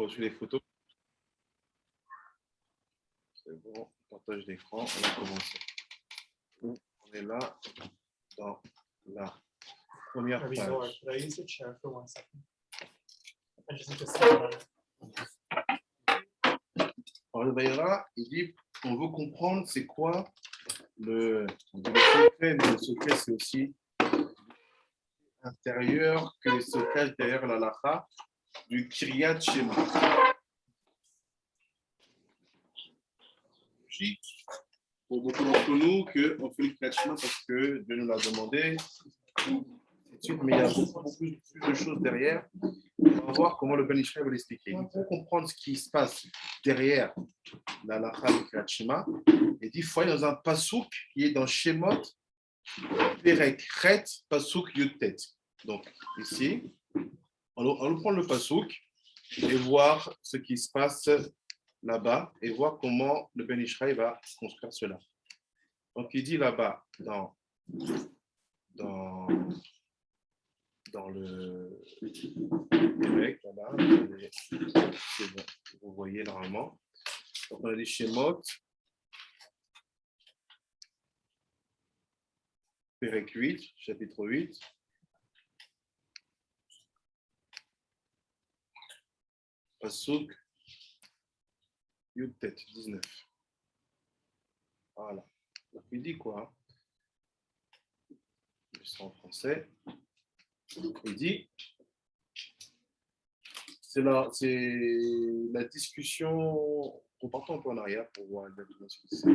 reçu les photos. C'est bon, partage d'écran, on va commencer. On est là dans la première page. Could I use the chair for 1 second? I just need to sit down. Alors le Bayra, il dit, on veut comprendre c'est quoi le secret, mais le secret c'est aussi intérieur que se cache derrière la lacha du Kiryat Shema. Pour beaucoup d'entre nous, qu'on fait le Kiryat Shema parce que Dieu nous l'a demandé, mais il y a beaucoup plus de choses derrière. On va voir comment le Ben Israël va l'expliquer. Pour comprendre ce qui se passe derrière la lacha du Kiryat Shema, il dit, il faut aller dans un pasouk qui est dans Shemot, Perek, Chet, pasouk, Yutet. Donc, ici, on va prendre le pasouk et voir ce qui se passe là-bas et voir comment le Ben Israël va construire cela. Donc, il dit là-bas, dans le Perek, là-bas, c'est bon, vous voyez normalement. Donc, on a des Shemot, Perek 8, chapitre 8. Pasuk Yutet 19. Voilà. Donc il dit quoi? C'est en français. Il dit c'est la discussion. Repartons un peu en arrière pour voir exactement ce que c'est.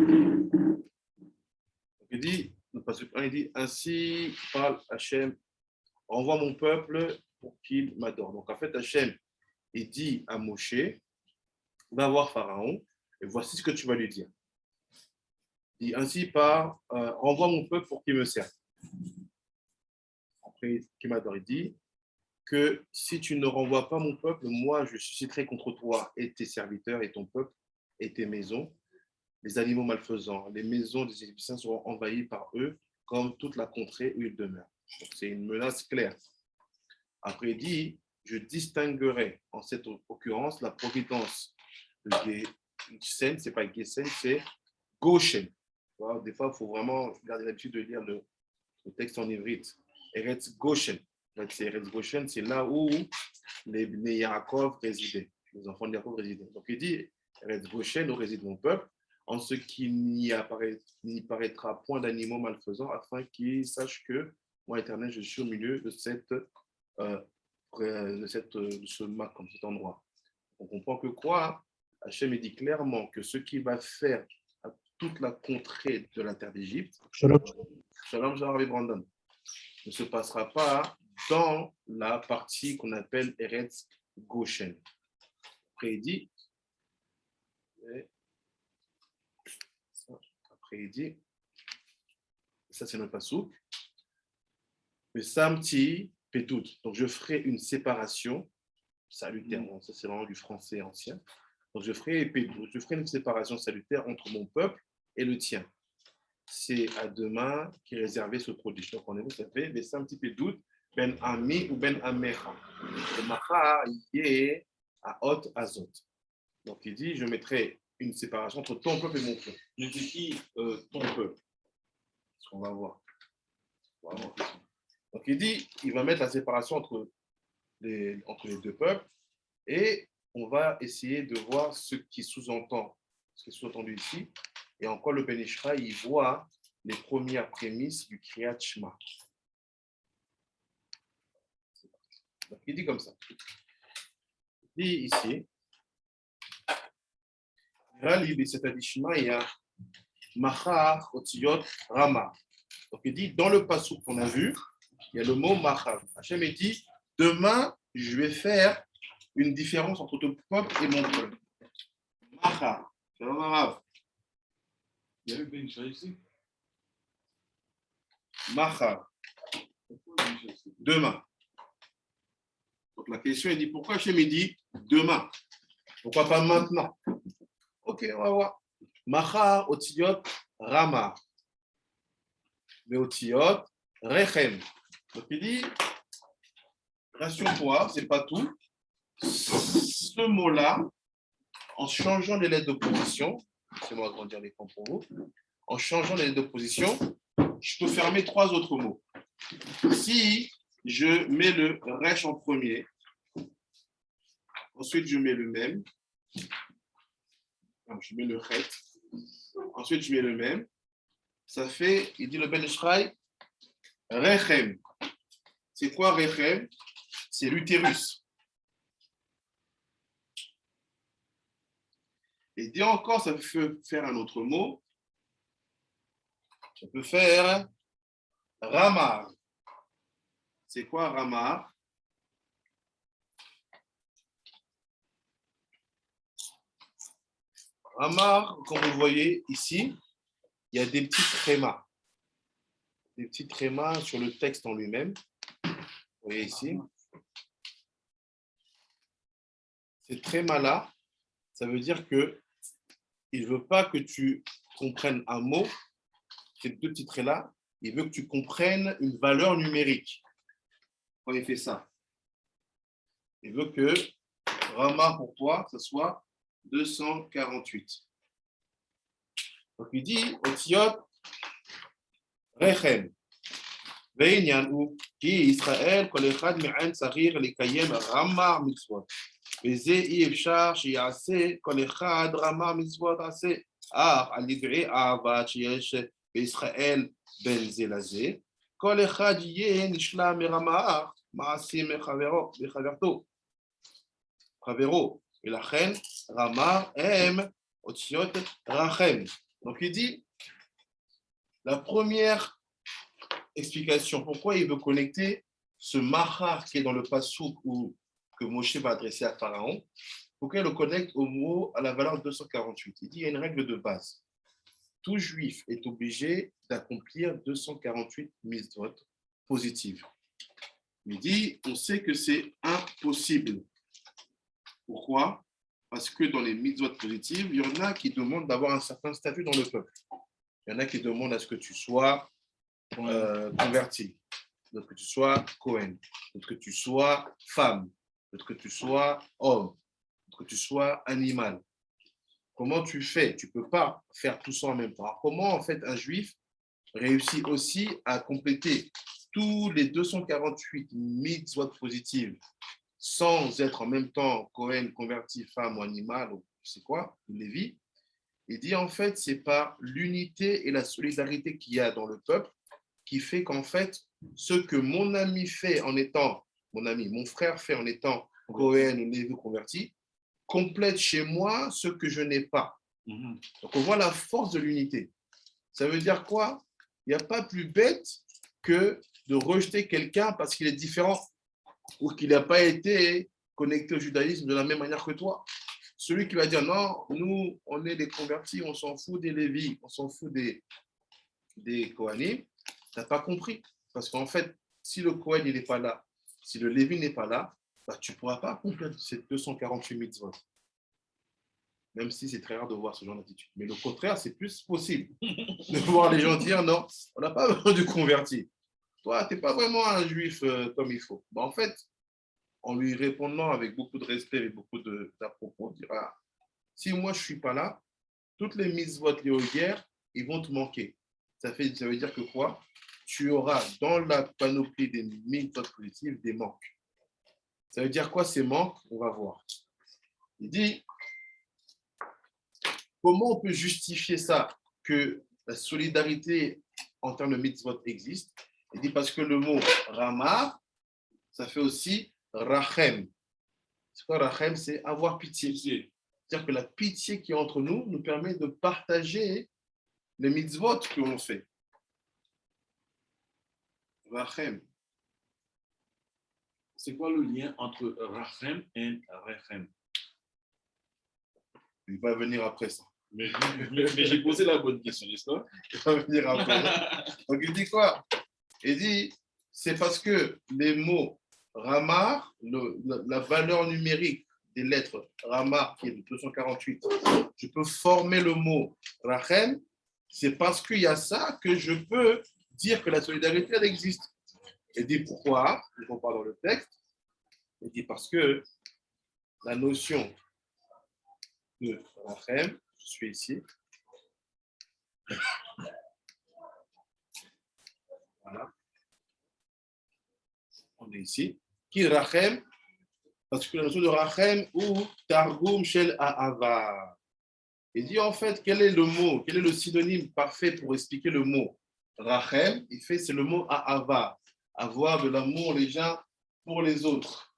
Donc il dit, le Pasuk 1, il dit ainsi parle Hachem, envoie mon peuple pour qu'il m'adore. Donc en fait, Hachem, il dit à Moshe, va voir Pharaon et voici ce que tu vas lui dire. Il dit ainsi renvoie mon peuple pour qu'il me serve. Après, qu'il m'adore, il dit que si tu ne renvoies pas mon peuple, moi je susciterai contre toi et tes serviteurs et ton peuple et tes maisons, les animaux malfaisants, les maisons des Égyptiens seront envahies par eux comme toute la contrée où ils demeurent. Donc, c'est une menace claire. Après, il dit, je distinguerai en cette occurrence la providence de Gesen, c'est pas Gesen, c'est Goshen. Des fois, il faut vraiment garder l'habitude de lire le texte en ivrite. Eretz Goshen. Eretz Goshen, c'est là où les Yaakov résidaient, les enfants de Yaakov résidaient. Donc il dit, Eretz Goshen, où réside mon peuple, en ce qu'il n'y paraîtra point d'animaux malfaisants, afin qu'ils sachent que moi, Éternel, je suis au milieu de ce Makom, cet endroit. On comprend que quoi? Hachem dit clairement que ce qui va faire à toute la contrée de la terre d'Égypte, Shalom Rabbi Brandon, ne se passera pas dans la partie qu'on appelle Eretz Goshen. Après, il dit, ça c'est notre pasouk, le samti pétout. Donc je ferai une séparation salutaire. Ça c'est vraiment du français ancien. Donc je ferai une séparation salutaire entre mon peuple et le tien. C'est à demain qui est réservé ce prodige. Donc on est, ça fait des samti pétout, ben ami ou ben amecha. Le macha il est à Hot Azot. Donc il dit, je mettrai une séparation entre ton peuple et mon peuple. Je dis qui ton peuple? Ce qu'on va voir. Donc il dit, il va mettre la séparation entre les deux peuples et on va essayer de voir ce qui est sous-entendu ici et en quoi le Ben Israël il voit les premières prémices du Kriyat Shema. Donc il dit comme ça. Il dit ici, il y a Machar Otiyot Rama. Donc il dit, dans le pasouk qu'on a vu, il y a le mot Machar. Hachem dit, demain, je vais faire une différence entre ton peuple et mon peuple. Machar. C'est un arabe. Il y a eu Ben Israël ici. Machar. Demain. Donc la question est dit, pourquoi Hachem dit demain? Pourquoi pas maintenant? Ok, on va voir. Machar Otiyot Rama. Mais Otiyot Rechem. Donc il dit, rassure-toi, c'est pas tout. ce mot-là, en changeant les lettres de position, laissez-moi agrandir l'écran pour vous, en changeant les lettres de position, je peux fermer 3 autres mots. Si je mets le resh en premier, ensuite je mets le même, je mets le chet, ensuite je mets le même, ça fait, il dit le Ben Ishraï, rechem. C'est quoi rechem? C'est l'utérus. Et dit encore, ça peut faire un autre mot. Ça peut faire ramar. C'est quoi ramar? Ramar, comme vous voyez ici, il y a des petits trémas. Des petits trémas sur le texte en lui-même. Vous voyez ici. Ces trémas-là, ça veut dire qu'il ne veut pas que tu comprennes un mot, ces 2 petits traits-là, il veut que tu comprennes une valeur numérique. Quand il fait ça, il veut que Rama pour toi, ce soit 248. Donc il dit, Otiot, Rechem, Ve'inyan ou ki Israël, kol echad me'en sarir lekayem Rama mitzvot. וזה אי אפשר שיעשה כל אחד רמה מצוות עשה, אך על ידי אהבה שיש בישראל בין זה לזה, כל אחד יהיה נשלם מרמה מעשים מחברו, ולכן רמה הם אותיות רחם. Donc il dit, la première explication, pourquoi il veut connecter ce mahar qui est dans le passouk où que Moshe va adresser à Pharaon, pour qu'elle le connecte au mot à la valeur 248. Il dit, il y a une règle de base. Tout juif est obligé d'accomplir 248 mitzvot positives. Il dit, on sait que c'est impossible. Pourquoi? Parce que dans les mitzvot positives, il y en a qui demandent d'avoir un certain statut dans le peuple. Il y en a qui demandent à ce que tu sois converti, d'autres que tu sois Cohen, d'autres que tu sois femme, d'autres que tu sois homme, d'autres que tu sois animal. Comment tu fais? Tu ne peux pas faire tout ça en même temps. Alors, comment en fait un juif réussit aussi à compléter tous les 248 mitzvot positives sans être en même temps Cohen, converti, femme ou animal, ou c'est quoi, Lévi? Il dit en fait, c'est par l'unité et la solidarité qu'il y a dans le peuple qui fait qu'en fait, ce que mon ami fait en étant mon frère fait en étant Cohen ou Lévi converti, complète chez moi ce que je n'ai pas. Donc on voit la force de l'unité. Ça veut dire quoi? Il n'y a pas plus bête que de rejeter quelqu'un parce qu'il est différent ou qu'il n'a pas été connecté au judaïsme de la même manière que toi. Celui qui va dire non, nous, on est des convertis, on s'en fout des Lévis, on s'en fout des Kohanim, tu n'as pas compris. Parce qu'en fait, si le Kohen n'est pas là, si le Lévi n'est pas là, bah, tu ne pourras pas accomplir ces 248 mitzvot. Même si c'est très rare de voir ce genre d'attitude. Mais le contraire, c'est plus possible de voir les gens dire non, on n'a pas besoin de convertir. Toi, tu n'es pas vraiment un juif comme il faut. Bah, en fait, en lui répondant avec beaucoup de respect et beaucoup d'à-propos, on dira si moi je ne suis pas là, toutes les mitzvot liées aux guerres, ils vont te manquer. Ça veut dire que quoi? Tu auras dans la panoplie des mitzvot positives des manques. Ça veut dire quoi ces manques? On va voir. Il dit comment on peut justifier ça, que la solidarité en termes de mitzvot existe? Il dit parce que le mot Rama, ça fait aussi Rachem. C'est quoi Rachem? C'est avoir pitié. C'est-à-dire que la pitié qui est entre nous nous permet de partager les mitzvot que l'on fait. Rachem. C'est quoi le lien entre Rachem et Rechem? Il va venir après ça. Mais j'ai posé la bonne question, n'est-ce pas? Il va venir après. Donc il dit quoi? Il dit, c'est parce que les mots Rama, la valeur numérique des lettres Rama, qui est de 248, je peux former le mot Rachem, c'est parce qu'il y a ça que je peux dire que la solidarité, elle existe. Il dit pourquoi? Il faut pas dans le texte. Il dit parce que la notion de Rachem, je suis ici. Voilà. On est ici. Qui Rachem? Parce que la notion de Rachem ou Targum Shel Ahava. Il dit en fait, quel est le mot, quel est le synonyme parfait pour expliquer le mot Rachem? Il fait, c'est le mot Ahava. Avoir de l'amour les uns pour les autres.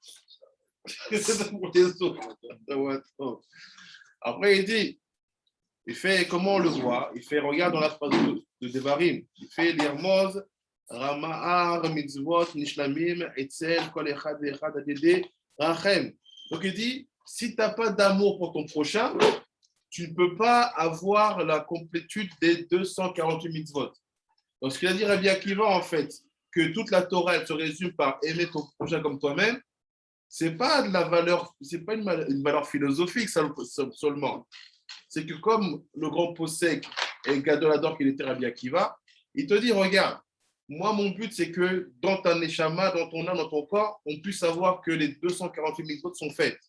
Pour les autres. Après, il fait, comment on le voit? Il fait, regarde dans la phrase de Devarim. Il fait l'Irmoz, Rama'ar, Mitzvot, Nishlamim, Etzel, Kol Echad, Echad, Adede, Rachem. Donc il dit, si tu n'as pas d'amour pour ton prochain, tu ne peux pas avoir la complétude des 248 mitzvot. Donc ce qu'il a dit Rabbi Akiva, en fait, que toute la Torah, elle se résume par aimer ton prochain comme toi-même, c'est pas de la valeur, c'est pas une valeur philosophique seulement. C'est que comme le grand possèque et Gadolador qu'il était Rabbi Akiva, il te dit, regarde, moi mon but c'est que dans ta neshama, dans ton âme, dans ton corps, on puisse savoir que les 248 mitzvot sont faites.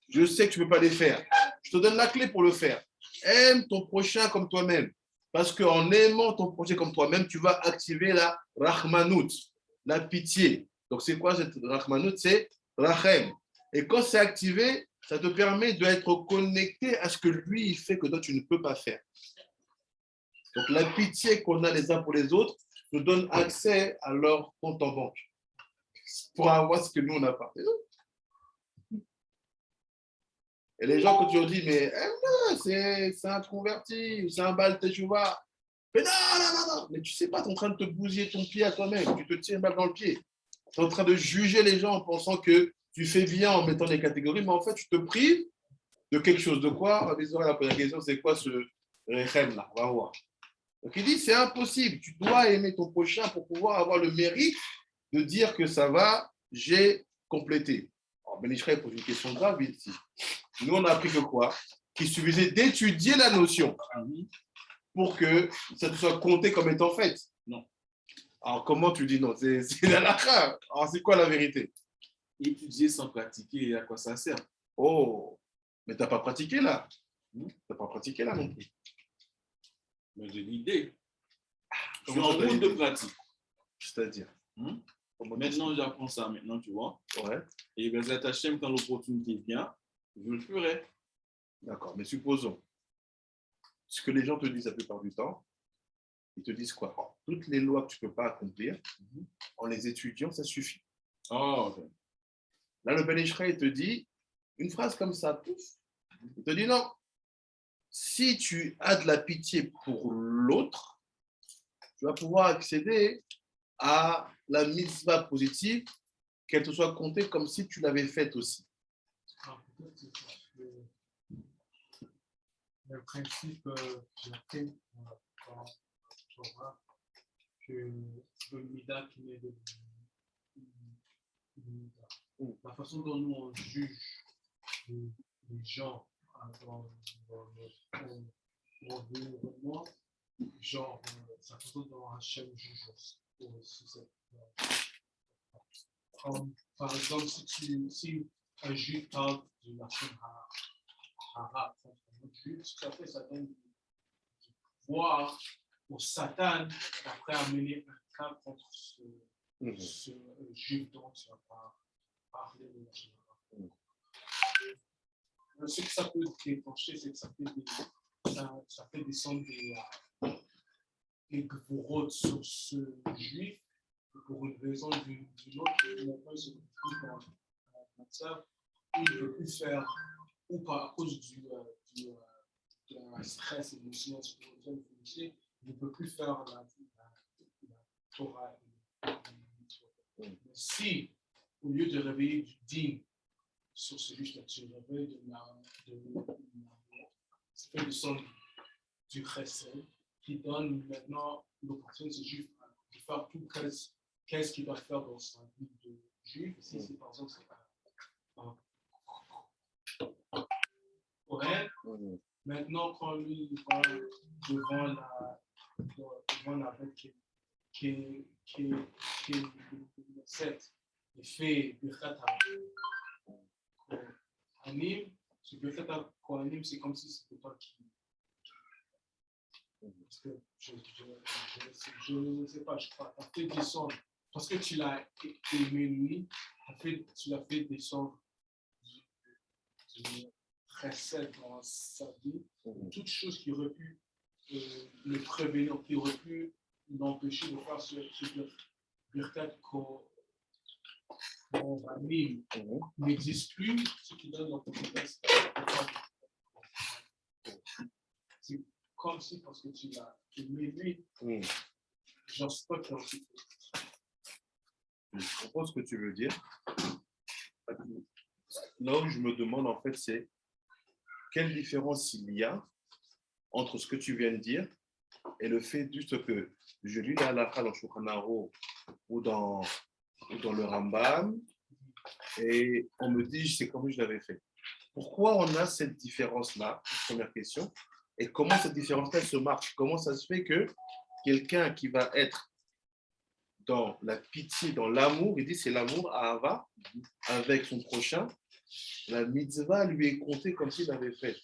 Je sais que tu ne peux pas les faire. Je te donne la clé pour le faire. Aime ton prochain comme toi-même. Parce qu'en aimant ton prochain comme toi-même, tu vas activer la Rahmanout, la pitié. Donc c'est quoi cette Rahmanout? C'est Rachem. Et quand c'est activé, ça te permet d'être connecté à ce que lui, il fait que toi, tu ne peux pas faire. Donc la pitié qu'on a les uns pour les autres nous donne accès à leur compte en banque pour avoir ce que nous, on n'a pas. Et les gens, quand tu leur dis, mais c'est un converti, c'est un bal teshuva. Mais non. Mais tu ne sais pas, tu es en train de te bousiller ton pied à toi-même. Tu te tires une balle dans le pied. Tu es en train de juger les gens en pensant que tu fais bien en mettant des catégories, mais en fait, tu te prives de quelque chose. De quoi? La première question, c'est quoi ce rechem là? On va voir. Donc il dit, c'est impossible. Tu dois aimer ton prochain pour pouvoir avoir le mérite de dire que ça va, j'ai complété. Alors, Ben Ishraï pose une question grave ici. Nous, on a appris que quoi? Qu'il suffisait d'étudier la notion pour que ça te soit compté comme étant fait. Non. Alors, comment tu dis non? C'est la lacha. Alors, c'est quoi la vérité? Étudier sans pratiquer, à quoi ça sert? Oh, mais tu n'as pas pratiqué là. Tu n'as pas pratiqué là non plus. Mais j'ai l'idée. Je suis Comment en ça, route de pratique. C'est-à-dire? Maintenant, j'apprends ça, maintenant, tu vois. Ouais. Et bien, Hachem, quand l'opportunité vient, je le ferai. D'accord, mais supposons, ce que les gens te disent la plupart du temps, ils te disent quoi? Toutes les lois que tu ne peux pas accomplir, en les étudiant, ça suffit. Oh, okay. Là, le Ben Ishraï te dit une phrase comme ça, pouf, il te dit non. Si tu as de la pitié pour l'autre, tu vas pouvoir accéder à la mitzvah positive, qu'elle te soit comptée comme si tu l'avais faite aussi. Le principe j'ai appris dans Torah, que le mida qui naît de mida. La façon dont nous on juge les gens dans notre environnement, genre, c'est la façon dont Hachem juge aussi cette. Par exemple, si un juif parle de la hara contre un autre juif, ce que ça fait, ça donne du pouvoir pour Satan d'après amener un cas contre ce juif dont tu vas parler de la hara. Ce que ça peut déclencher, c'est que ça fait descendre des gvorot sur ce juif pour une raison d'une autre. Maintenant, il se retrouve dans un matière où il ne peut plus faire, ou à cause du stress émotionnel, il ne peut plus faire la Torah. Mais si, au lieu de réveiller du digne sur ce juif-là, tu réveilles de l'amour, ça fait descendre du chesed, qui donne maintenant l'opportunité à ce juif de faire tout qu'est-ce qu'il doit faire dans sa vie de juif. Ici, c'est par exemple Cohen. Maintenant, quand lui va devant la bête qui est le 7, il fait Birkat Kohanim, ce que fait un Kohanim, c'est comme si c'était toi qui. Parce que je ne sais pas, je crois, tu as fait descendre, parce que tu l'as aimé lui, tu l'as fait descendre du précède dans sa vie, toute chose qui aurait pu le prévenir, qui aurait pu l'empêcher de faire ce que Birkat Kohanim n'existe plus, ce qui donne l'opportunité. C'est comme si, parce que tu l'as aimé lui, genre, c'est pas comme si. Je comprends ce que tu veux dire. Là où je me demande, en fait, c'est quelle différence il y a entre ce que tu viens de dire et le fait juste que je lis la halakha dans Shulchan Aruch ou dans le Rambam et on me dit c'est comme je l'avais fait. Pourquoi on a cette différence-là? Première question. Et comment cette différence-là se marche? Comment ça se fait que quelqu'un qui va être dans la pitié, dans l'amour, il dit c'est l'amour à Ahava avec son prochain, la mitzvah lui est comptée comme s'il l'avait fait.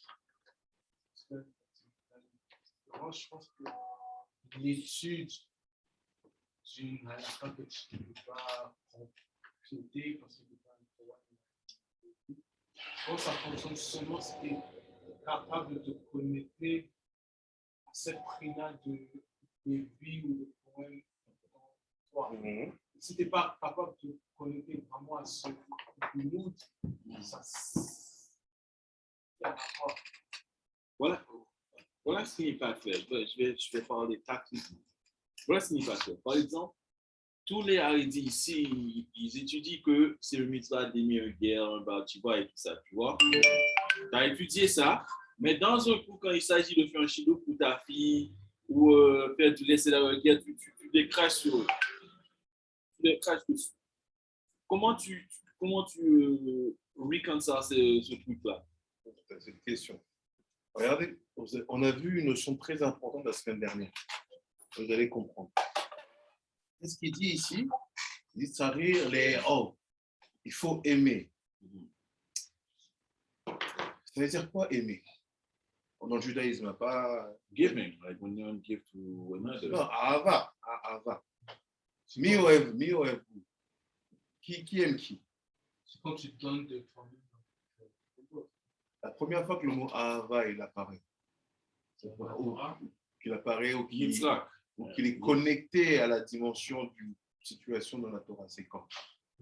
Moi, je pense que l'étude d'une halakha que tu ne peux pas compléter parce que tu pas un droit. Je pense que ça fonctionne seulement si tu es capable de te connecter à cette prix-là de vie ou de poème dans toi. Si tu n'es pas capable de te connecter vraiment à ce mood, ça c'est Voilà ce qui n'est pas clair. Je vais parler tactiquement. Voilà ce qui n'est pas clair. Par exemple, tous les Haridis ici, ils étudient que c'est le mitzvah d'aimer un guerre, un batiba et tout ça, tu vois. Tu as étudié ça, mais dans un coup, quand il s'agit de faire un chidou pour ta fille ou faire du laisser la guerre, tu les craches sur eux. Tu les craches dessus. Comment tu réconcilies ce truc-là? C'est une question. Regardez, on a vu une notion très importante la semaine dernière. Vous allez comprendre. Qu'est-ce qu'il dit ici? Il dit Sarir les oh, il faut aimer. Ça veut dire quoi aimer? Dans le judaïsme, pas. Giving, like when you give to another. Non, Ahava. Mi oev. Qui aime qui? C'est quand tu donnes de toi-même. La première fois que le mot Ahava il apparaît, qu'il apparaît ou qu'il est connecté à la dimension d'une situation dans la Torah, c'est quand?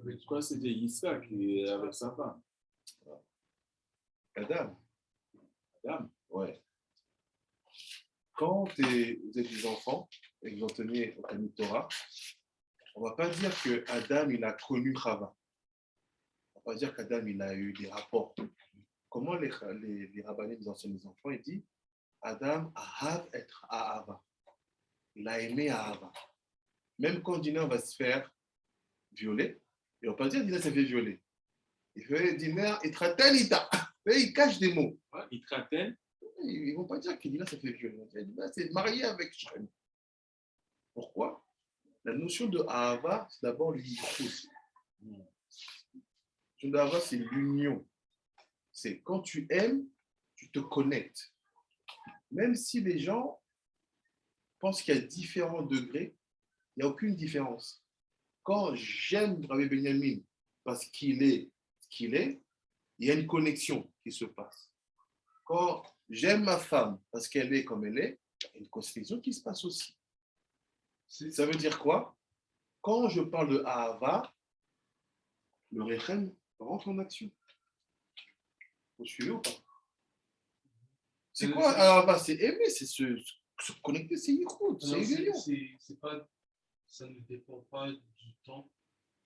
Je crois que c'était Yitzhak avec sa femme. Adam. Adam. Ouais. Quand vous êtes des enfants et que vous en tenez au Talmud Torah, on ne va pas dire que Adam il a connu Chava. On ne va pas dire qu'Adam il a eu des rapports. Comment les rabbinés nous enseignent les enfants? Il dit Adam ahav être ahava. Il a aimé ahava. Même quand Dina va se faire violer, ils ne vont pas dire Dina s'est fait violer. Il fait Dina itratanita. Il cache des mots. Itraten. Ils ne vont pas dire que Dina s'est fait violer. Dina s'est marié avec Shrem. Pourquoi? La notion de ahava, c'est d'abord l'ichus. La notion d'ahava, c'est l'union. C'est quand tu aimes, tu te connectes. Même si les gens pensent qu'il y a différents degrés, il n'y a aucune différence. Quand j'aime Rabbi Benjamin parce qu'il est ce qu'il est, il y a une connexion qui se passe. Quand j'aime ma femme parce qu'elle est comme elle est, il y a une connexion qui se passe aussi. Ça veut dire quoi? Quand je parle de Ahava, le Rechem rentre en action. Vous suivez ou pas? C'est quoi Ahava? C'est aimer, c'est se connecter, c'est Yichud, c'est union. C'est pas, ça ne dépend pas du temps.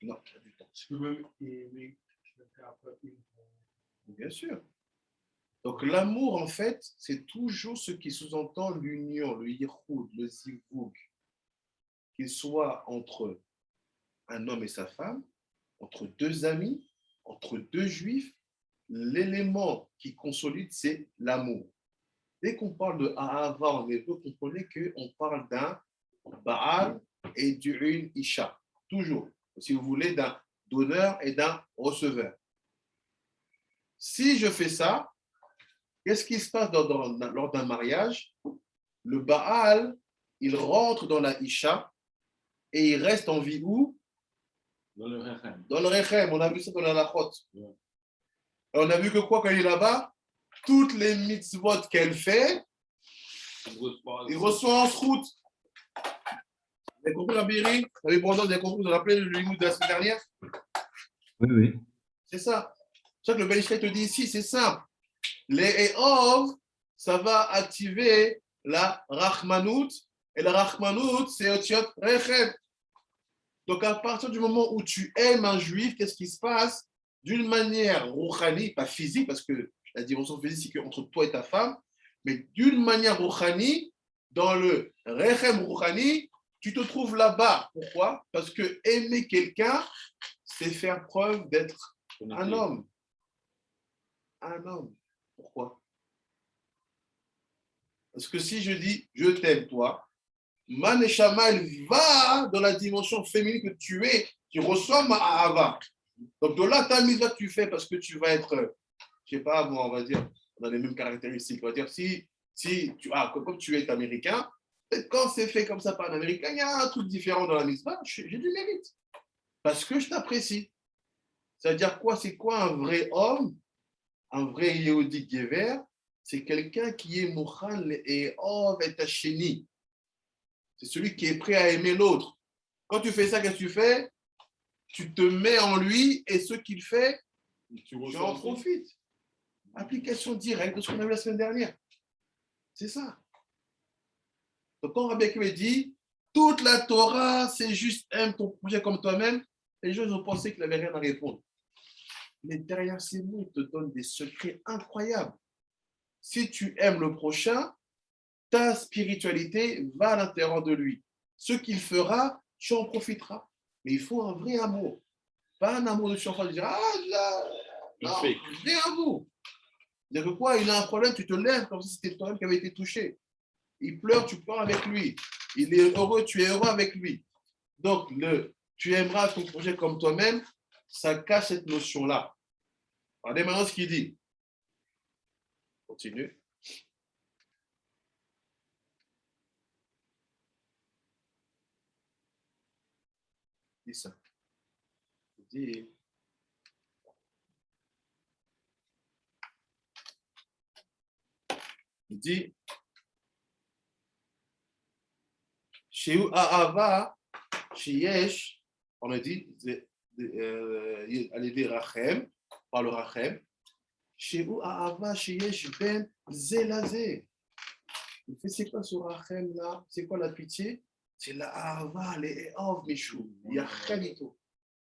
Non, pas du temps. Tu peux même aimer après une fois. Bien sûr. Donc l'amour, en fait, c'est toujours ce qui sous-entend l'union, le yichud, le zivug, qu'il soit entre un homme et sa femme, entre deux amis, entre deux juifs. L'élément qui consolide, c'est l'amour. Dès qu'on parle de Ahava en hébreu, comprenez qu'on parle d'un Baal et d'une Isha. Toujours. Si vous voulez, d'un donneur et d'un receveur. si je fais ça, qu'est-ce qui se passe lors d'un mariage? Le Baal, il rentre dans la Isha et il reste en vie où? Dans le Rechem. Dans le Rechem. On a vu ça dans la Lachot. Ouais. On a vu que quoi, quand il est là-bas, toutes les mitzvot qu'elle fait, il reçoit en route. Vous avez compris, Rabbi? Vous avez compris, vous avez rappelé le limoud de la semaine dernière? Oui, oui. C'est ça. C'est ça que le Ben Ishraï te dit ici, c'est simple. Les Eov, ça va activer la Rachmanout. Et la Rachmanout, c'est Otiot Rechem. Donc, à partir du moment où tu aimes un juif, qu'est-ce qui se passe? D'une manière rouchani, pas physique, parce que la dimension physique, c'est entre toi et ta femme, mais d'une manière rouchani, dans le Rechem rouchani, tu te trouves là-bas. Pourquoi? Parce que aimer quelqu'un, c'est faire preuve d'être un homme. Un homme. Pourquoi? Parce que si je dis je t'aime, toi, ma neshama, elle va dans la dimension féminine que tu es, tu reçois ma ahava. Donc de là, ta mitzvah que tu fais parce que tu vas être, je sais pas, bon, on va dire, dans les mêmes caractéristiques. On va dire, si tu, comme tu es américain, peut-être quand c'est fait comme ça par un américain, il y a un truc différent dans la mitzvah, j'ai du mérite. Parce que je t'apprécie. Ça veut dire quoi? C'est quoi un vrai homme? Un vrai Yehudi Gever, c'est quelqu'un qui est Mouchan et Ov et Hasheni. C'est celui qui est prêt à aimer l'autre. Quand tu fais ça, qu'est-ce que tu fais? Tu te mets en lui et ce qu'il fait, tu en profites. Application directe de ce qu'on a vu la semaine dernière. C'est ça. Donc quand Rabbi Akiva dit, toute la Torah, c'est juste aime ton projet comme toi-même, les gens ont pensé qu'il n'avait rien à répondre. Mais derrière ces mots, il te donne des secrets incroyables. Si tu aimes le prochain, ta spiritualité va à l'intérieur de lui. Ce qu'il fera, tu en profiteras. Mais il faut un vrai amour. Pas un amour de surface de dire ah là, non, viens à vous. C'est que quoi, il a un problème, tu te lèves comme si c'était toi-même qui avait été touché. Il pleure, tu pleures avec lui. Il est heureux, tu es heureux avec lui. Donc, tu aimeras ton projet comme toi-même, ça cache cette notion-là. Regardez maintenant ce qu'il dit. Continue. Il dit ça. Il dit Chez Ahava, chez Yesh, on a dit, allez Rachem, par le Rachem, chez Ahava, chez Yesh, Ben Zelazé. Il fait c'est quoi ce Rachem là? C'est quoi la pitié? C'est la Ahava, les Eov, Mishou. Il y a Chelito,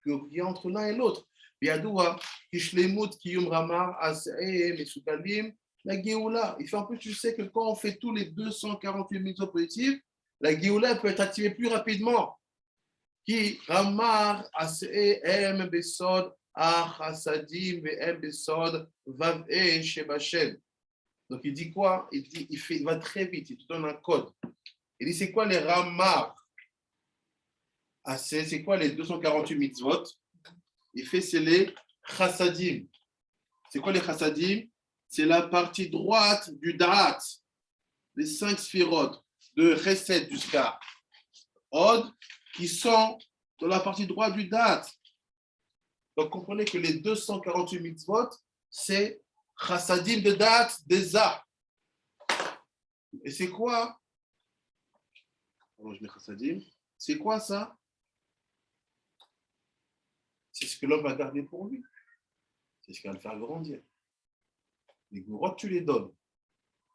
qu'il y a entre l'un et l'autre. Biadoua, Kishlemut, Kiyum Ramar, Asee, Mesukalim, la Géoula. Il fait un peu, tu sais que quand on fait tous les 248 mitzvot positives, la Géoula peut être activée plus rapidement. Qui Ramar, Asee, Em, Besod, Achasadim, Em, Besod, Vav, Shebashem. Donc il dit quoi? Il va très vite, il te donne un code. Il dit c'est quoi les Ramar? C'est quoi les 248 mitzvot? Il fait c'est les Chassadim. C'est quoi les Chassadim? C'est la partie droite du Da'at. Les 5 sphirotes de Chesed jusqu'à Od qui sont dans la partie droite du Da'at. Donc comprenez que les 248 mitzvot, c'est Chassadim de Da'at des A. Et c'est quoi? Alors je mets Chassadim. C'est quoi ça? C'est ce que l'homme va garder pour lui. C'est ce qui va le faire grandir. Les gourottes, tu les donnes.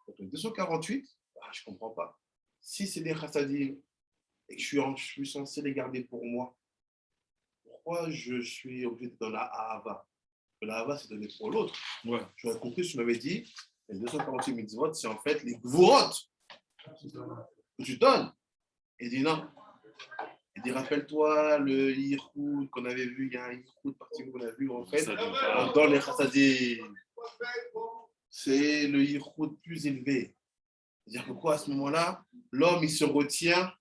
Donc, le 248, je ne comprends pas. Si c'est des chassadim et que je suis censé les garder pour moi, pourquoi je suis obligé de donner la ahava? La ahava, c'est donné pour l'autre. Ouais. J'aurais compris si tu m'avais dit, les 248 mitzvot, c'est en fait les gourottes que tu donnes. Il dit non. Il dit, rappelle-toi le Yichud qu'on avait vu, il y a un Yichud particulier qu'on a vu, en fait, dans les chassadim. C'est le Yichud plus élevé. C'est-à-dire que quoi, à ce moment-là, l'homme, il se retient,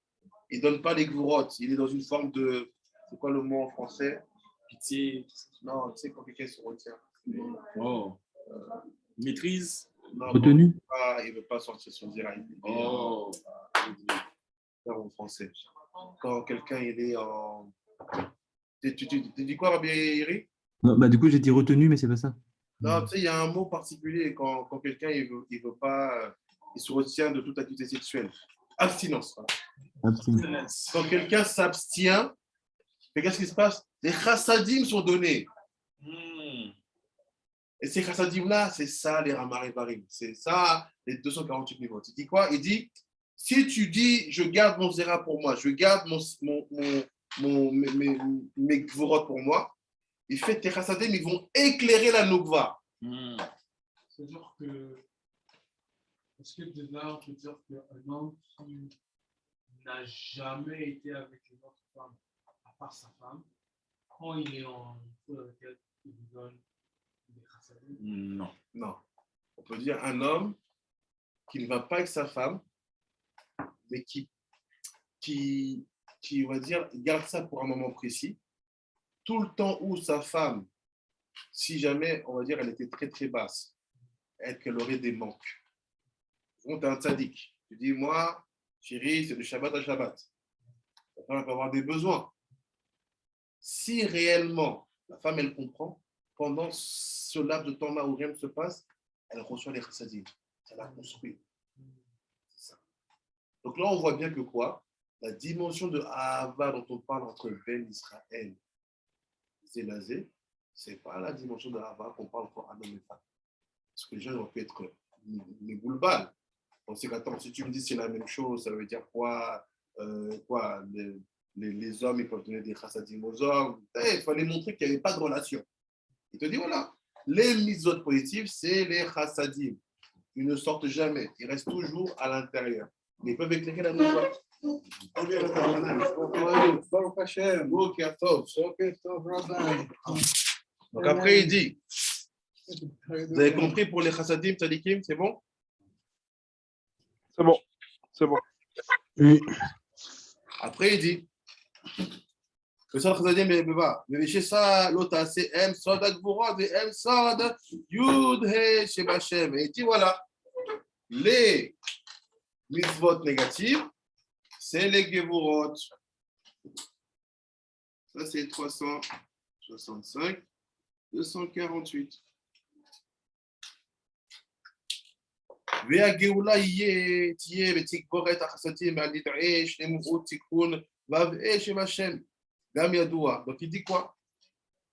il ne donne pas les gourottes. Il est dans une forme de, c'est quoi le mot en français? Pitié. Non, tu sais, quand quelqu'un se retient. Oh. Maîtrise. Non, Retenu. il veut pas sortir son direct. Oh. En français. Quand quelqu'un il est en. Tu dis quoi, Rabbi Iri? Non, bah, du coup, j'ai dit retenu, mais c'est pas ça. Non, tu sais, il y a un mot particulier quand quelqu'un il veut pas, il se retient de toute activité sexuelle. Abstinence. Voilà. Abstinence. Quand quelqu'un s'abstient, mais qu'est-ce qui se passe? Les chassadim sont donnés. Et ces chassadim-là, c'est ça les Ramarévarim. C'est ça les 248 niveaux. Tu dis quoi? Il dit, si tu dis, je garde mon zéra pour moi, je garde mes gvorot pour moi, il fait tes chassadim, ils vont éclairer la nougva. C'est-à-dire que, est-ce que de là, on peut dire qu'un homme qui n'a jamais été avec une autre femme, à part sa femme, quand il est en feu avec elle, il lui donne des chassadim? Non. Non. On peut dire un homme qui ne va pas avec sa femme, mais qui on va dire, garde ça pour un moment précis. Tout le temps où sa femme, si jamais, on va dire, elle était très très basse, qu'elle aurait des manques. Tu es un tzaddik. Tu dis, moi, chérie, c'est de Shabbat à Shabbat. La femme peut avoir des besoins. Si réellement la femme, elle comprend, pendant ce laps de temps-là où rien ne se passe, elle reçoit les chassadim. Ça la construit. C'est ça. Donc là, on voit bien que quoi? La dimension de Ahava dont on parle entre Ben Israël et Zélazé, ce n'est pas la dimension de Ahava qu'on parle entre un homme et femme. Parce que les gens ont pu être les boulballes. On sait qu'attends, si tu me dis que c'est la même chose, ça veut dire quoi? Les hommes, ils peuvent donner des chassadim aux hommes. Il fallait montrer qu'il n'y avait pas de relation. Il te dit, voilà, les mitzvot positives, c'est les chassadim. Ils ne sortent jamais. Ils restent toujours à l'intérieur. Mais ils peuvent éclairer la nouvelle. Donc après, il dit, vous avez compris pour les chassadim, tzadikim, c'est bon? C'est bon, c'est bon. Oui. Après, il dit, que ça, chassadim, mais chez ça, l'autre, c'est M, Sod, Agvorod, et M, Sod, Yud, He, Shebashem. Et il dit, voilà, les mitzvot négatives, c'est les Gevurot. Ça, c'est 365, 248. והגאולה תהיה ותגבורת החסדים על ידעי שלמות תיקון ואבעה שם השם, גם ידוע. Donc il dit quoi?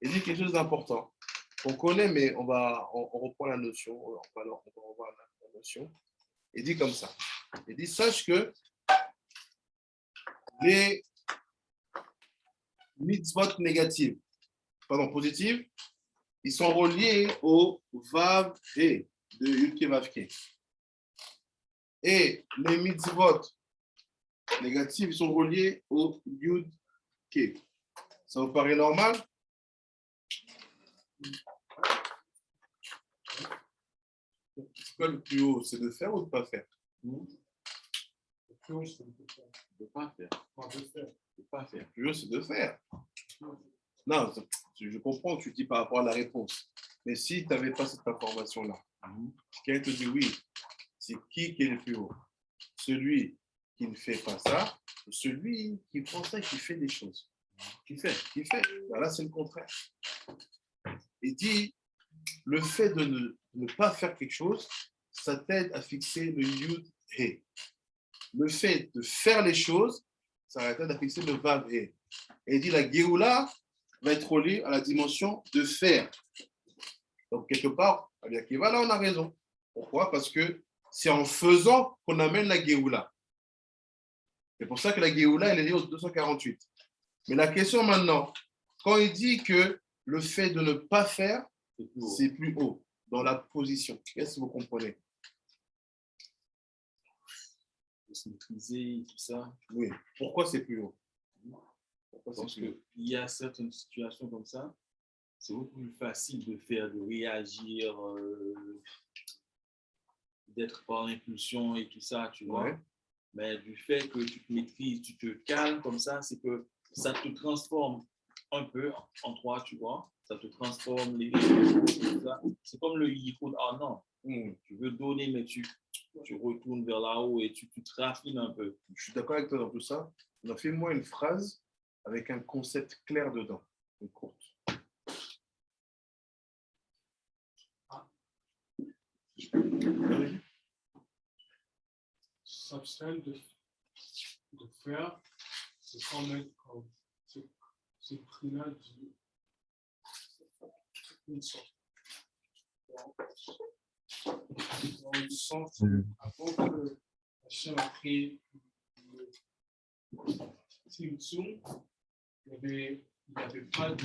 Il dit quelque chose d'important qu'on connaît, mais on reprend la notion, on va revoir la notion. Il dit comme ça. Il dit, sache que les mitzvot négatives, positives, ils sont reliés au Vav et de Yudke Vavke. Et les mitzvot négatifs, ils sont reliés au Yudke. Ça vous paraît normal? C'est quoi le plus haut? C'est de faire ou de ne pas faire? Le plus haut, c'est de faire. De pas faire. Enfin, de faire. De pas faire. Le plus haut, c'est de faire. Non, je comprends que tu dis par rapport à la réponse. Mais si tu n'avais pas cette information-là, quelqu'un te dit oui, c'est qui est le plus haut? Celui qui ne fait pas ça, ou celui qui prend ça et qui fait des choses? Qui fait. Ben là, c'est le contraire. Il dit, le fait de ne pas faire quelque chose, ça t'aide à fixer le Yud He. Le fait de faire les choses, ça t'aide à fixer le Vav He. Et il dit, la Géoula va être reliée à la dimension de faire. Donc, quelque part, Rabbi Akiva, là, on a raison. Pourquoi? Parce que c'est en faisant qu'on amène la Géoula. C'est pour ça que la Géoula, elle est liée au 248. Mais la question maintenant, quand il dit que le fait de ne pas faire, c'est plus haut dans la position. Qu'est-ce que vous comprenez? De se maîtriser, tout ça. Oui. Pourquoi c'est plus haut? Parce qu'il y a certaines situations comme ça, c'est beaucoup plus facile de faire, de réagir, d'être par impulsion et tout ça, tu vois. Ouais. Mais du fait que tu te maîtrises, tu te calmes comme ça, c'est que ça te transforme un peu en toi, tu vois. ça te transforme les tout ça. C'est comme le yichud. Ah non, tu veux donner, mais tu retournes vers là-haut et tu te raffines un peu. Je suis d'accord avec toi dans tout ça. Mais fais-moi une phrase avec un concept clair dedans, une courte. S'abstenir de faire, c'est quand même comme ce prix-là d'une sorte. Dans le sens, avant que Hachem a créé le Tzimtzum, il n'y avait pas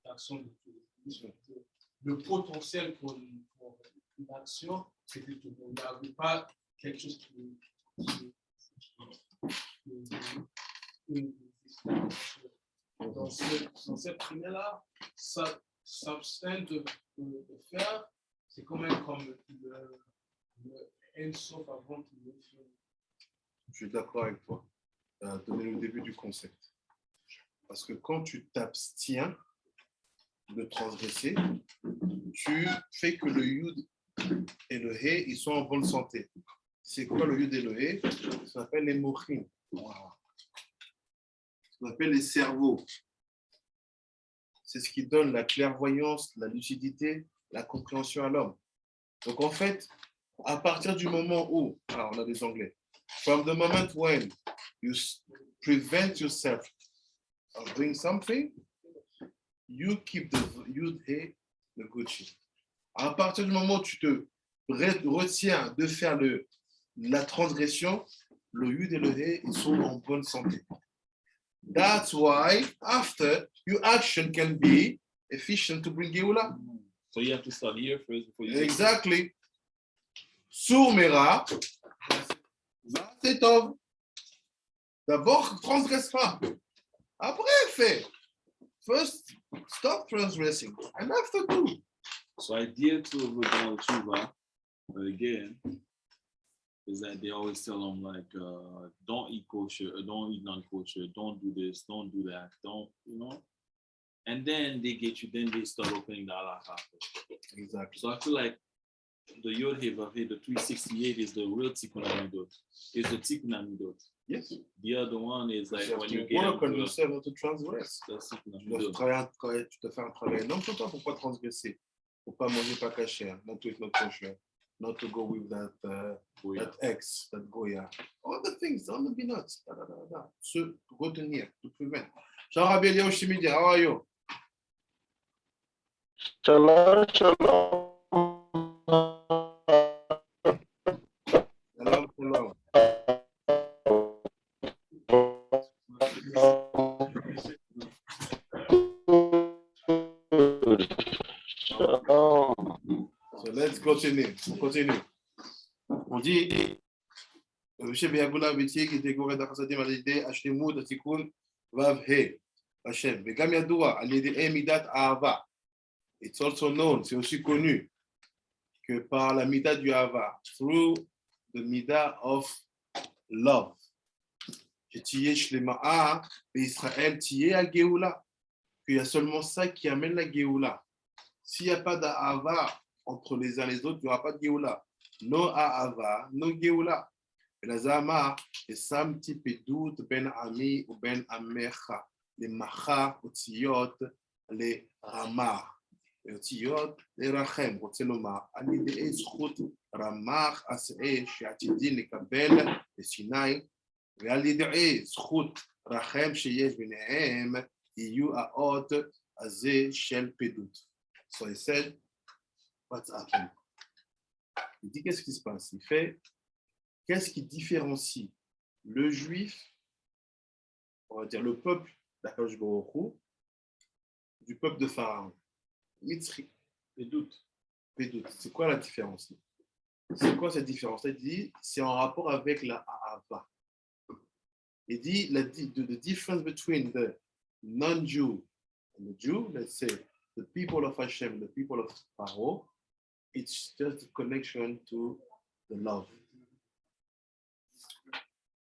d'action de le potentiel pour une action, c'était tout. Il n'y avait pas quelque chose qui dans cette primaire-là, s'abstenir de faire, c'est quand même comme le Ensof avant qu'il le fasse. Je suis d'accord avec toi. Tu as donné le début du concept. Parce que quand tu t'abstiens de transgresser, tu fais que le Yud et le He, ils sont en bonne santé. C'est quoi le Yud et le He? Ça s'appelle les mochim. Ça s'appelle les cerveaux. C'est ce qui donne la clairvoyance, la lucidité, la compréhension à l'homme. Donc en fait, à partir du moment où, on a des anglais, from the moment when you prevent yourself of doing something, you keep the Yud He, the good shit. À partir du moment où tu te retiens de faire la transgression, le Yud et le He, ils sont en bonne santé. That's why after your action can be efficient to bring Geoula. So you have to start here first before you Exactly. Sourmera, c'est tov. D'abord, transgresse pas. Après, fais. First, stop transgressing. And after, do. So idea to Rebel Tshuva, again, is that they always tell them like, don't eat kosher, don't eat non-kosher, don't do this, don't do that, don't, you know. And then they start opening the halakha. Exactly. So I feel like the Yod He Vav He, the 368 is the real Tikkun Amidot. It's the Tikkun Amidot. Yes. The other one is like You when have you to get work on into yourself not to transgress. that's Tikkun Tu dois Amidot. tu dois faire un travail énorme sur toi pour ne pas transgresser. Pour ne pas manger pas caché, not to eat not kosher, not to go with that ex, that Goya. All the things, all the peanuts. Se retenir, to prevent. Jean Rabbi Oshimidi, how are you? Shalom, shalom. Shalom, shalom. So let's continue. On continue. On dit, Moshe Beyagoula Betier qui décorait d'Achsadim Alidé, Hashemou, Datikun, Vav He, Hashem. Begam Yadoua, Alidé Midat Ahava. It's also known, c'est aussi connu, que par la Midat du Ahava, through the Midah of love. Que Tiyeh Shlema'a, Israël Tiyeh à Géoula. Qu'il y a seulement ça qui amène la Géoula. S'il n'y a pas d'Ahava entre les uns et les autres, il n'y aura pas de Géoula. No Ahava, no Géoula. Et la Zama, et Sam Tipedut, Ben Ami ou Ben Amecha, les Macha, ou Tiyot, les Ramah. Les Tiyot, les Rachem, ou Tseloma, Anidee, Zchut, Ramach, Asee, Shiatidin, les Kabel, les Sinai, et Anidee, Zchut, Rachem, Sheyesh, Benehem, Iyu Aot, Azeh, Shel Pedut. So he said, what's happening? Il dit qu'est-ce qui se passe? Il fait, qu'est-ce qui différencie le juif, on va dire le peuple d'Akadosh Baruch Hu, du peuple de Pharaon? Mitzri, Pedut. C'est quoi la différence? C'est quoi cette différence? Il dit, c'est en rapport avec la Ahava. Il dit, the difference between the non-Jew and the Jew, let's say, the people of Hashem, the people of Pharaoh, it's just a connection to the love.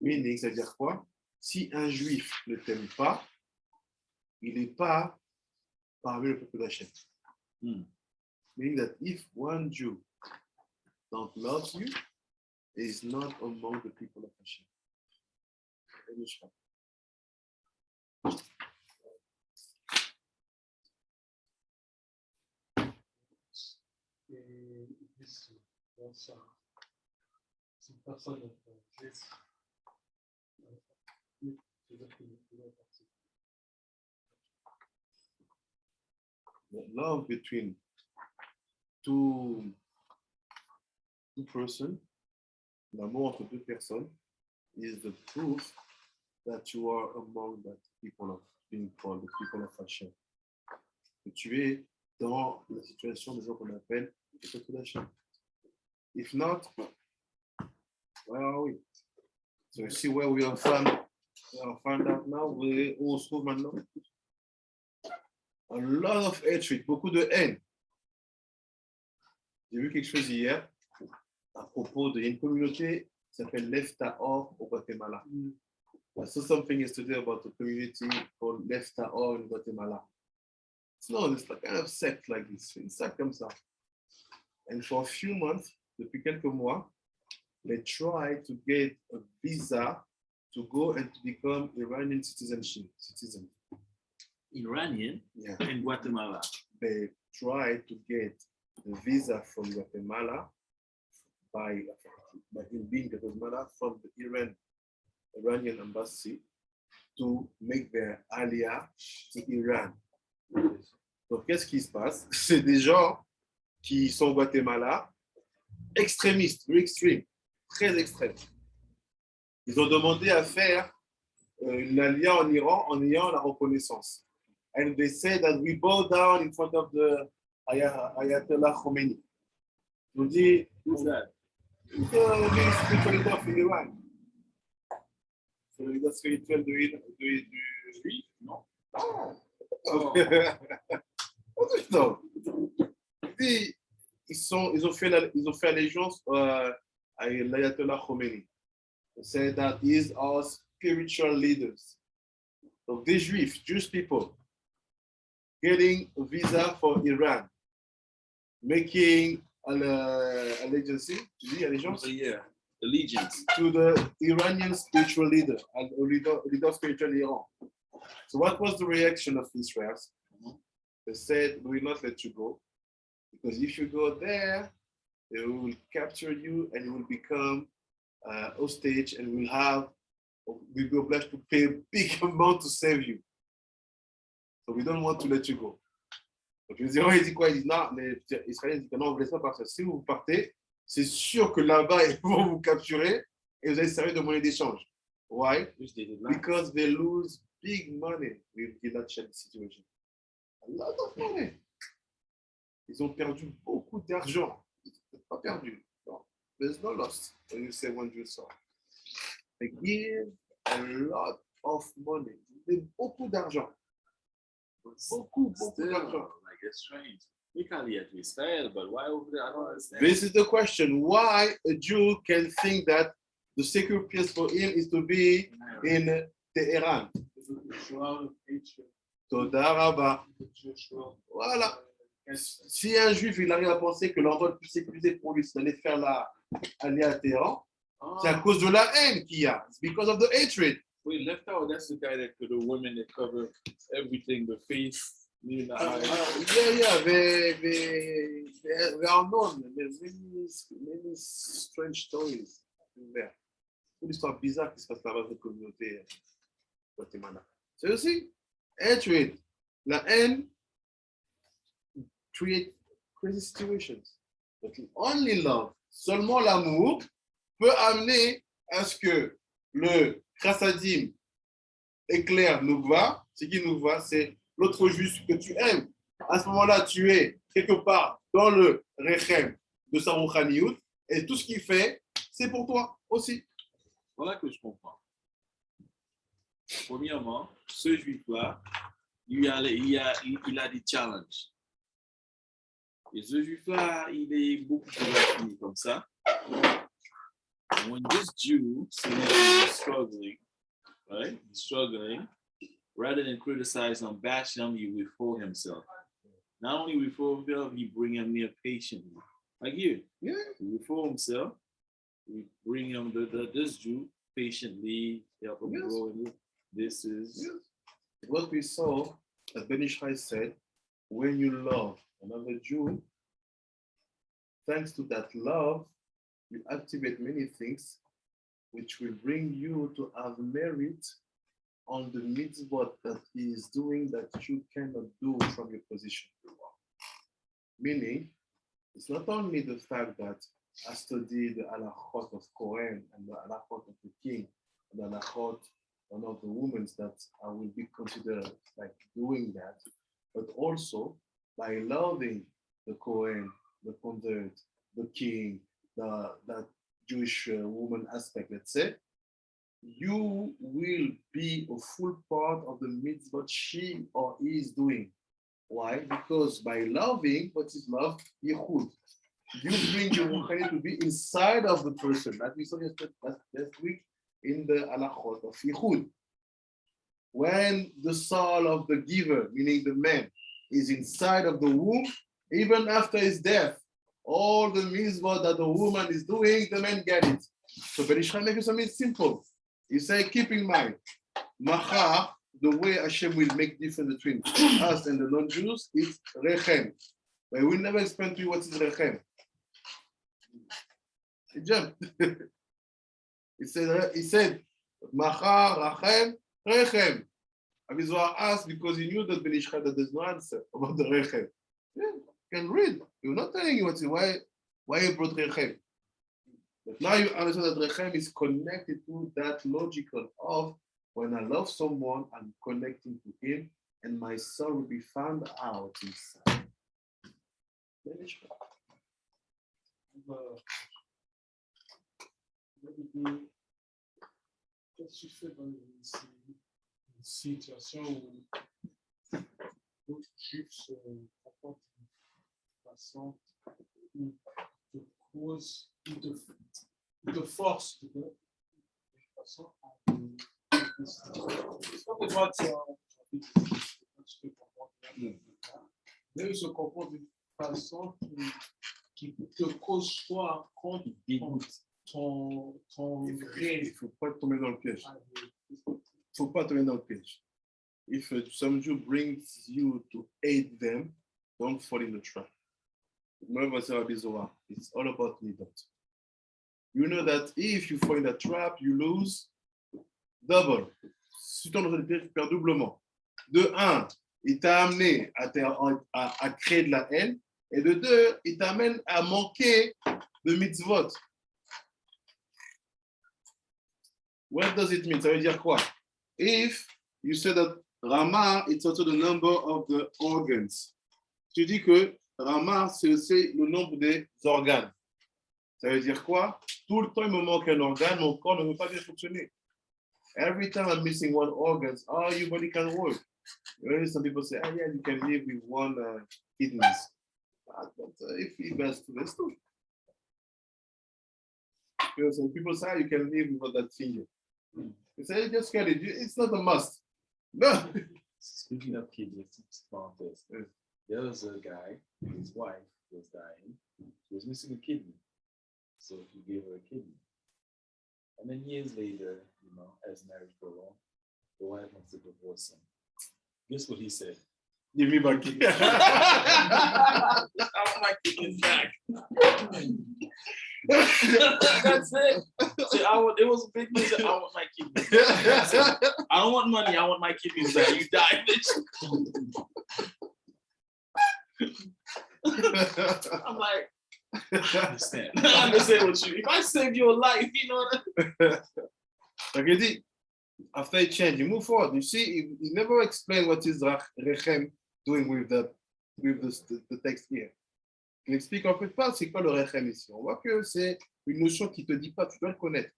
Meaning, c'est-à-dire quoi? Si un juif ne t'aime pas, il n'est pas parmi le peuple d'Hachem. Meaning that if one Jew don't love you, he is not among the people of Hashem. Et ils disent, bon, ça, si une personne est juif, c'est-à-dire qu'il est parti. The love between two persons, l'amour entre deux personnes, is the proof that you are among the people of being called the people of Hashem. Que tu es dans la situation des gens qu'on appelle le peuple d'Hachem. If not, where are we? So you see where we are found out now, où on se trouve maintenant? A lot of hatred, beaucoup de haine. J'ai vu quelque chose hier à propos d'une communauté qui s'appelle Leftaor au Guatemala. I saw something yesterday about a community called Leftaor in Guatemala. It's like kind of sect like this. Une secte comme ça. And for a few months, depuis quelques mois, they tried to get a visa to go and to become Iranian citizen. Iranian Yeah. in Guatemala. They tried to get the visa from Guatemala by him being in Guatemala from the Iranian embassy to make their aliyah to Iran. Donc, qu'est-ce qui se passe? C'est des gens qui sont au Guatemala, extrémistes, very extreme, très extrêmes. Ils ont demandé à faire une aliyah en Iran en ayant la reconnaissance. And they say that we bow down in front of the Ayatollah Khomeini. On dit, Who's that? le spiritual leader of Iran. C'est le leader spirituel du Juif? Non. Oh. Non. Ils ont fait allégeance à l'Ayatollah Khomeini. They say that these are spiritual leaders. So these Jewish people, getting a visa for Iran, making an allegiance Yeah. Allegiance. to the Iranian spiritual leader, and leader of spiritual Iran. So what was the reaction of Israel? They said, we will not let you go, because if you go there, they will capture you and you will become hostage, and we'll be obliged to pay a big amount to save you. So we don't want to let you go. Donc les Iraniens disent quoi? Ils disent non, les Israéliens disent que non, vous ne laissez pas partir. Si vous partez, c'est sûr que là-bas, ils vont vous capturer et vous allez servir de monnaie d'échange. Why? Because they lose big money with that situation. A lot of money. Ils ont perdu beaucoup d'argent. Ils n'ont pas perdu. No. There's no loss when you say one Jew saw. They give a lot of money. Ils donnent beaucoup d'argent. Beaucoup d'argent. Like it's strange. We can't get to Israel, but why over there? I don't understand. This is the question. Why a Jew can think that the secure place for him is to be in Tehran? Toda Rabba. Voilà. Si un juif il arrive à penser que l'endroit le plus sécurisé pour lui, c'est d'aller faire aller à Téhéran, c'est à cause de la haine qu'il y a. It's because of the hatred. We left out. That's the guy that the women that cover everything, the face. They are known. There's many strange stories in there. Une histoire bizarre qui se passe là-bas dans la communauté Guatemala. C'est aussi hatred. La haine create crazy situations. But only love, seulement l'amour, peut amener à ce que le chassadim éclaire Nougva. C'est qui Nougva? C'est l'autre juste que tu aimes. À ce moment-là, tu es quelque part dans le rechem de sa rouchaniout, et tout ce qu'il fait, c'est pour toi aussi. Voilà que je comprends. Premièrement, ce juif-là, il a des challenges. Et ce juif-là, il est beaucoup plus raffiné comme ça. When this Jew sees he's struggling, right? He's struggling. rather than criticize him, bash him, he withhold himself. Not only withhold himself, he bring him near patiently. Like here, Yeah. he withhold himself, we bring him this Jew patiently, help him Yes. grow in it. This is Yes. What we saw, as Ben Ishai said, when you love another Jew, thanks to that love, you activate many things which will bring you to have merit on the mitzvot that he is doing that you cannot do from your position. Meaning, it's not only the fact that I study the halachot of Kohen and the halachot of the king, and the halachot one of the women that I will be considered like doing that, but also by loving the Kohen, the convert, the king, that Jewish woman aspect, let's say, you will be a full part of the mitzvah she or he is doing. Why? Because by loving, what is love? Yichud. You bring your ruchani to be inside of the person. That we saw last week in the halachot of Yichud. When the soul of the giver, meaning the man, is inside of the womb, even after his death, all the mitzvah that the woman is doing, the man get it. So Ben Ishai makes something simple. He said, keep in mind, Machar, the way Hashem will make difference between us and the non-Jews is Rechem. But we will never explain to you what is Rechem. He jumped. he said, Machar, Rachem, Rechem. Avizor asked because he knew that Ben Ishai that there's no answer about the Rechem. Yeah, you can read. You're not telling you why you brought Rechem. But now you understand that Rechem is connected to that logical of when I love someone, I'm connecting to him, and my soul will be found out inside. Qu'est-ce que tu fais dans une situation où d'autres juifs se comportent d'une façon où te cause, ou te force d'une façon à c'est pas que toi tu te comportes mais ils se comportent d'une façon qui te cause toi contre ton vrai. Il ne faut pas tomber dans le piège. Faut pas tomber dans le piège. If some Jew brings you to hate them, don't fall in the trap. It's all about midot. You know that if you fall in the trap, you lose double. Si tu tombes dans le piège, tu perds doublement. De un, il t'a amené à créer de la haine. Et de deux, il t'amène à manquer de mitzvot. What does it mean? Ça veut dire quoi? If you say that Rama, it's also the number of the organs. Tu dis que Rama, c'est aussi le nombre des organes. Ça veut dire quoi? Tout le temps, il me manque un organe, mon corps ne veut pas bien fonctionner. Every time I'm missing one organ, your body can work. Some people say, yeah, you can live with one kidneys. But if he has two, that's two. Some people say, you can live without that finger. They say, just get it. It's not a must. No. Speaking of kidneys, there was a guy, his wife was dying. She was missing a kidney. So he gave her a kidney. And then years later, as marriage goes on, the wife wants to divorce him. Guess what he said? Give me my kidney. I want my kidneys back. That's it. So it was a big thing. I want my kidneys back. I don't want money. I want my kidneys back. You die, bitch. I'm like, I understand. I understand what you. If I saved your life, you know what I mean? Like he did. After it changed, you move forward. You see, he never explained what is Rechem doing with the text here. Il explique en fait pas c'est quoi le Rechem ici. On voit que c'est une notion qui te dit pas, tu dois le connaître.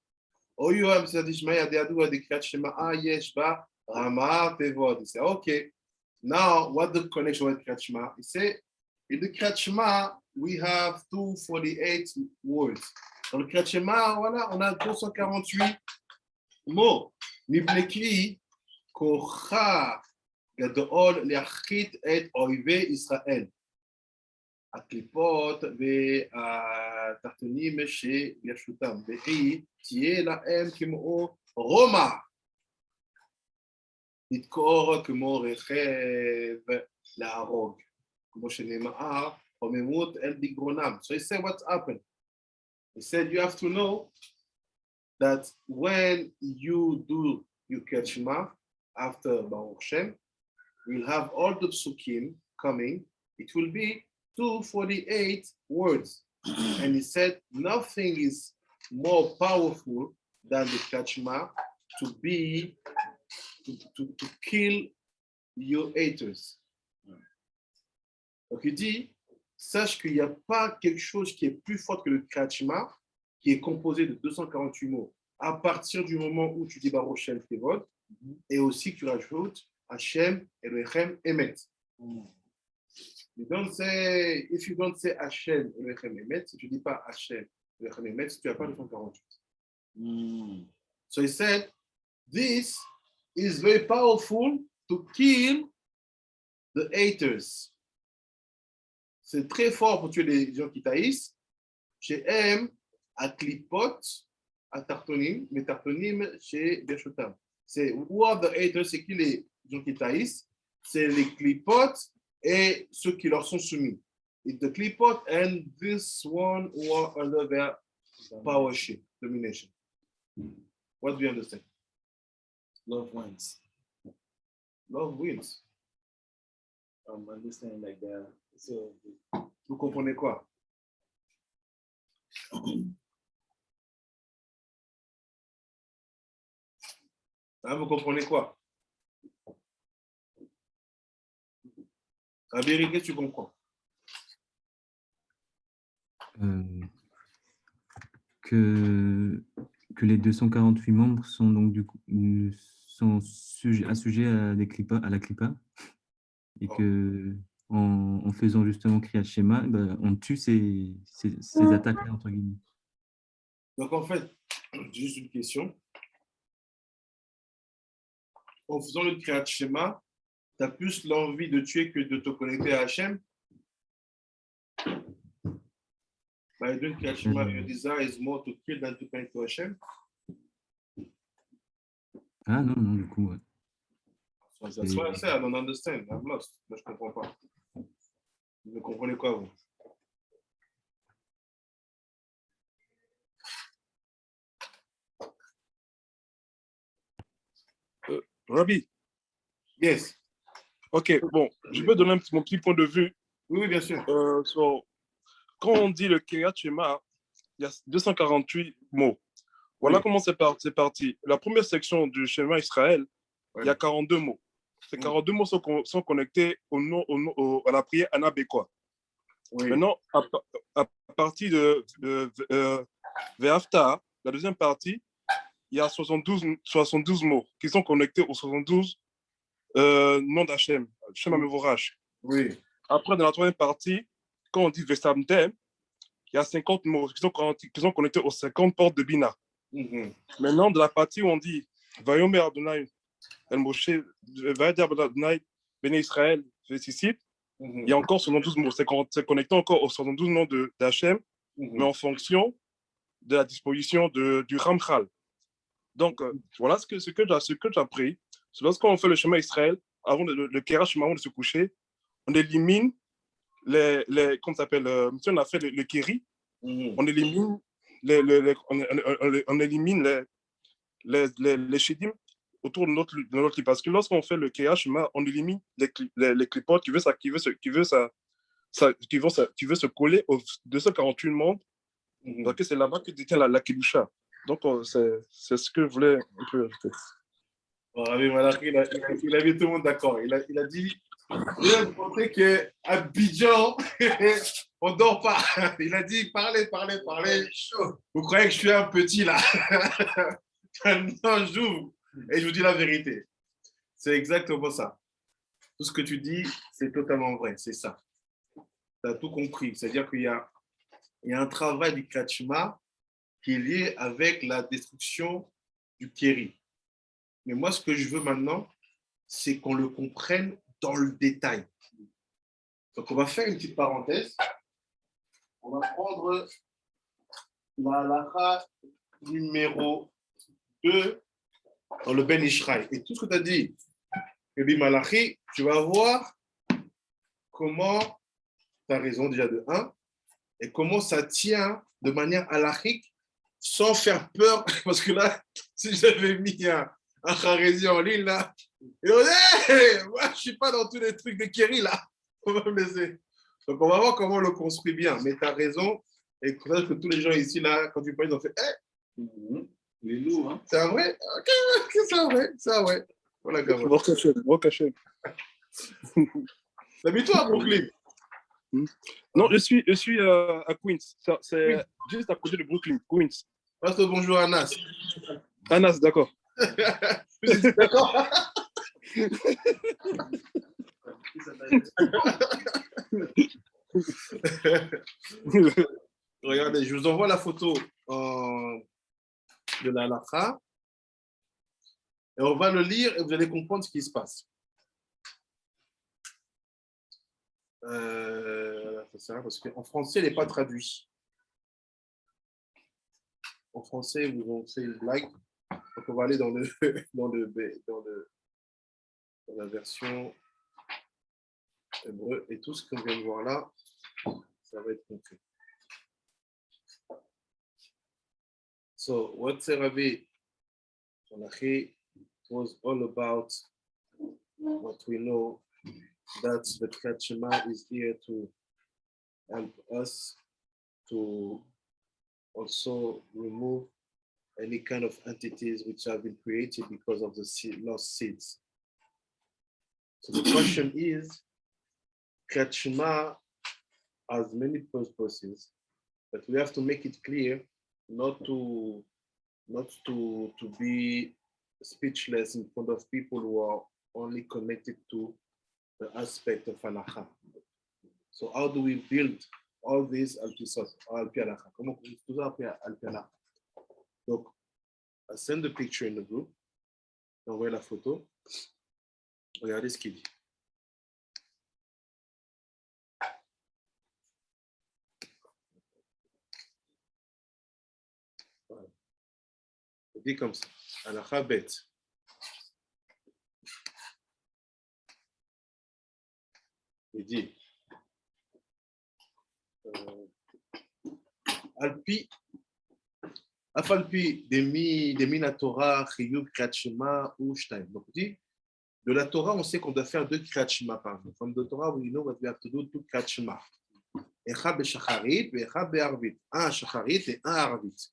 Oh, you have said Ishmael Adiadou a décrit Shema Yesh Ba Rama Tevod. He said, okay. Now, what the connection with Kriyat Shema? He said, in the Kriyat Shema, we have 248 words. Dans le Kriyat Shema, voilà, on a 248 mots. Nibneki Korach Gadol Leachit et Oive Israël. הקליפות והתחתונים שברשותם, והיא תהיה להם כמו רומא, לדקור כמו רכב להרוג, כמו שנאמר, רוממות אל בגרונם. So he said, what's happened? He said, you have to know that when you do Yuket Shema after Baruch Shem, we'll have all the psukim coming. It will be 248 words. And he said, nothing is more powerful than the Kachma to kill your haters. Donc il dit, sache qu'il n'y a pas quelque chose qui est plus fort que le Kachma, qui est composé de 248 mots. À partir du moment où tu dis Baruch Shem Kevod, et aussi tu rajoutes Hashem, Elohim, Emet. You don't say, if you don't say Hashem, Elohim, Emet, si tu ne dis pas Hashem, Elohim, Emet, tu n'as pas 248. So he said, this is very powerful to kill the haters. C'est très fort pour tuer les gens qui taillissent. Chez M, à Klipot, à Tartonim, mais Tartonim chez Bershotam. C'est who are the haters, c'est qui les gens qui taillissent? C'est les Klipot et ceux qui leur sont soumis. It's the Klipot and this one who are under their powership, domination. What do you understand? Love wins. Love wins. Understand like that. So, Vous comprenez quoi? Hein, vous comprenez quoi? La vérité, tu comprends. Que les 248 membres sont donc du coup sont assujettis à la clipa et que en faisant justement Kriyat Shema, ben, on tue ces attaques-là, entre guillemets. Donc en fait, juste une question. En faisant le Kriyat Shema, tu as plus l'envie de tuer que de te connecter à Hachem? By doing Kriyat Shema, your desire is more to kill than to connect to Hachem? Ah non, du coup, ouais. So that's why I say I don't understand. I'm lost. Moi, je ne comprends pas. Vous comprenez quoi, vous? Rabbi. Yes. Ok, bon, je peux donner mon petit point de vue. Oui, bien sûr. Quand on dit le Kriyat Shema, il y a 248 mots. Voilà comment c'est parti. La première section du Shema Israël, il y a 42 mots. Ces 42 mots sont connectés à la prière anabékoa. Maintenant, à partir de Ve'afta, la deuxième partie, il y a 72 mots qui sont connectés aux 72 noms d'Hachem, Shem HaMevorach. Oui. Après, dans la troisième partie, quand on dit Vesamtem, il y a 50 mots qui sont connectés aux 50 portes de Bina. Maintenant, de la partie où on dit Vayomer Adonai El Moshe, Vayadir Adonai Bene Israël, il y a encore 72 mots. C'est connecté encore aux 72 noms d'Hachem, mais en fonction de la disposition du Ramchal. Donc, voilà ce que j'ai appris. C'est lorsqu'on fait le chemin Israël, avant le Kriyat Shema, avant de se coucher, on élimine comment ça s'appelle, si on a fait le Kiri, on élimine on élimine les Shidim autour de notre lit. Parce que lorsqu'on fait le Kriyat Shema, on élimine les clipotes qui veut se coller aux 248 membres. Donc, c'est là-bas que détient la Kedusha. Donc, c'est ce que je voulais un peu ajouter. Bon, il a mis tout le monde d'accord. Il a dit, il a montré qu'à Abidjan, on ne dort pas. Il a dit, parlez. Vous croyez que je suis un petit là? Non, j'ouvre et je vous dis la vérité. C'est exactement ça. Tout ce que tu dis, c'est totalement vrai. C'est ça. Tu as tout compris. C'est-à-dire qu'il y a un travail du Kriyat Shema qui est lié avec la destruction du Kéri. Mais moi, ce que je veux maintenant, c'est qu'on le comprenne dans le détail. Donc, on va faire une petite parenthèse. On va prendre la halakha numéro 2 dans le Ben Ishraï. Et tout ce que tu as dit, Rabbi Malachi, tu vas voir comment tu as raison déjà de 1 et comment ça tient de manière halachique sans faire peur. Parce que là, si j'avais mis un Kharezi en ligne, là, et on dit, hey, moi, je ne suis pas dans tous les trucs de Kéry, là. On va me laisser. Donc, on va voir comment on le construit bien. Mais tu as raison. Et que tous les gens ici, là, quand tu parles, ils ont fait, hey, Il est lourd, hein? c'est un vrai? Ok, c'est un vrai. C'est un vrai. Voilà, gamin. Baruch Hashem. T'habites-toi à Brooklyn? Non, je suis à Queens. C'est juste à côté de Brooklyn, Queens. Passe le bonjour à Anas. Anas, d'accord. D'accord. Regardez, je vous envoie la photo de la halakha et on va le lire et vous allez comprendre ce qui se passe. C'est ça, parce qu'en français, il n'est pas traduit. En français, ils vous ont fait une blague. Donc, on va aller dans la version hébreu. Et tout ce qu'on vient de voir là, ça va être concret. So, what Rabbi Malachi was all about, what we know, that the Kriyat Shema is here to help us to also remove any kind of entities which have been created because of the lost seeds. So the question is, Kriyat Shema has many purposes, but we have to make it clear not to be speechless in front of people who are only connected to the aspect of halakha. So how do we build all this al-pi halakha? Comment on tout ça al-pi halakha? Donc, I send the picture in the group. J'envoie la photo. Regardez ce qu'il dit. Voilà. Il dit comme ça. Halakha bête. Il dit Alpi, Afalpi, Demi la Torah, Chiyuv, Kriyat Shema, ou Shtaim. Donc, il dit, de la Torah, on sait qu'on doit faire 2 Kriyat Shema par jour. From the Torah, we know what we have to do, 2 Kriyat Shema. Echad be'shacharit, ve'echad be'arvit. Un shacharit et un arvit.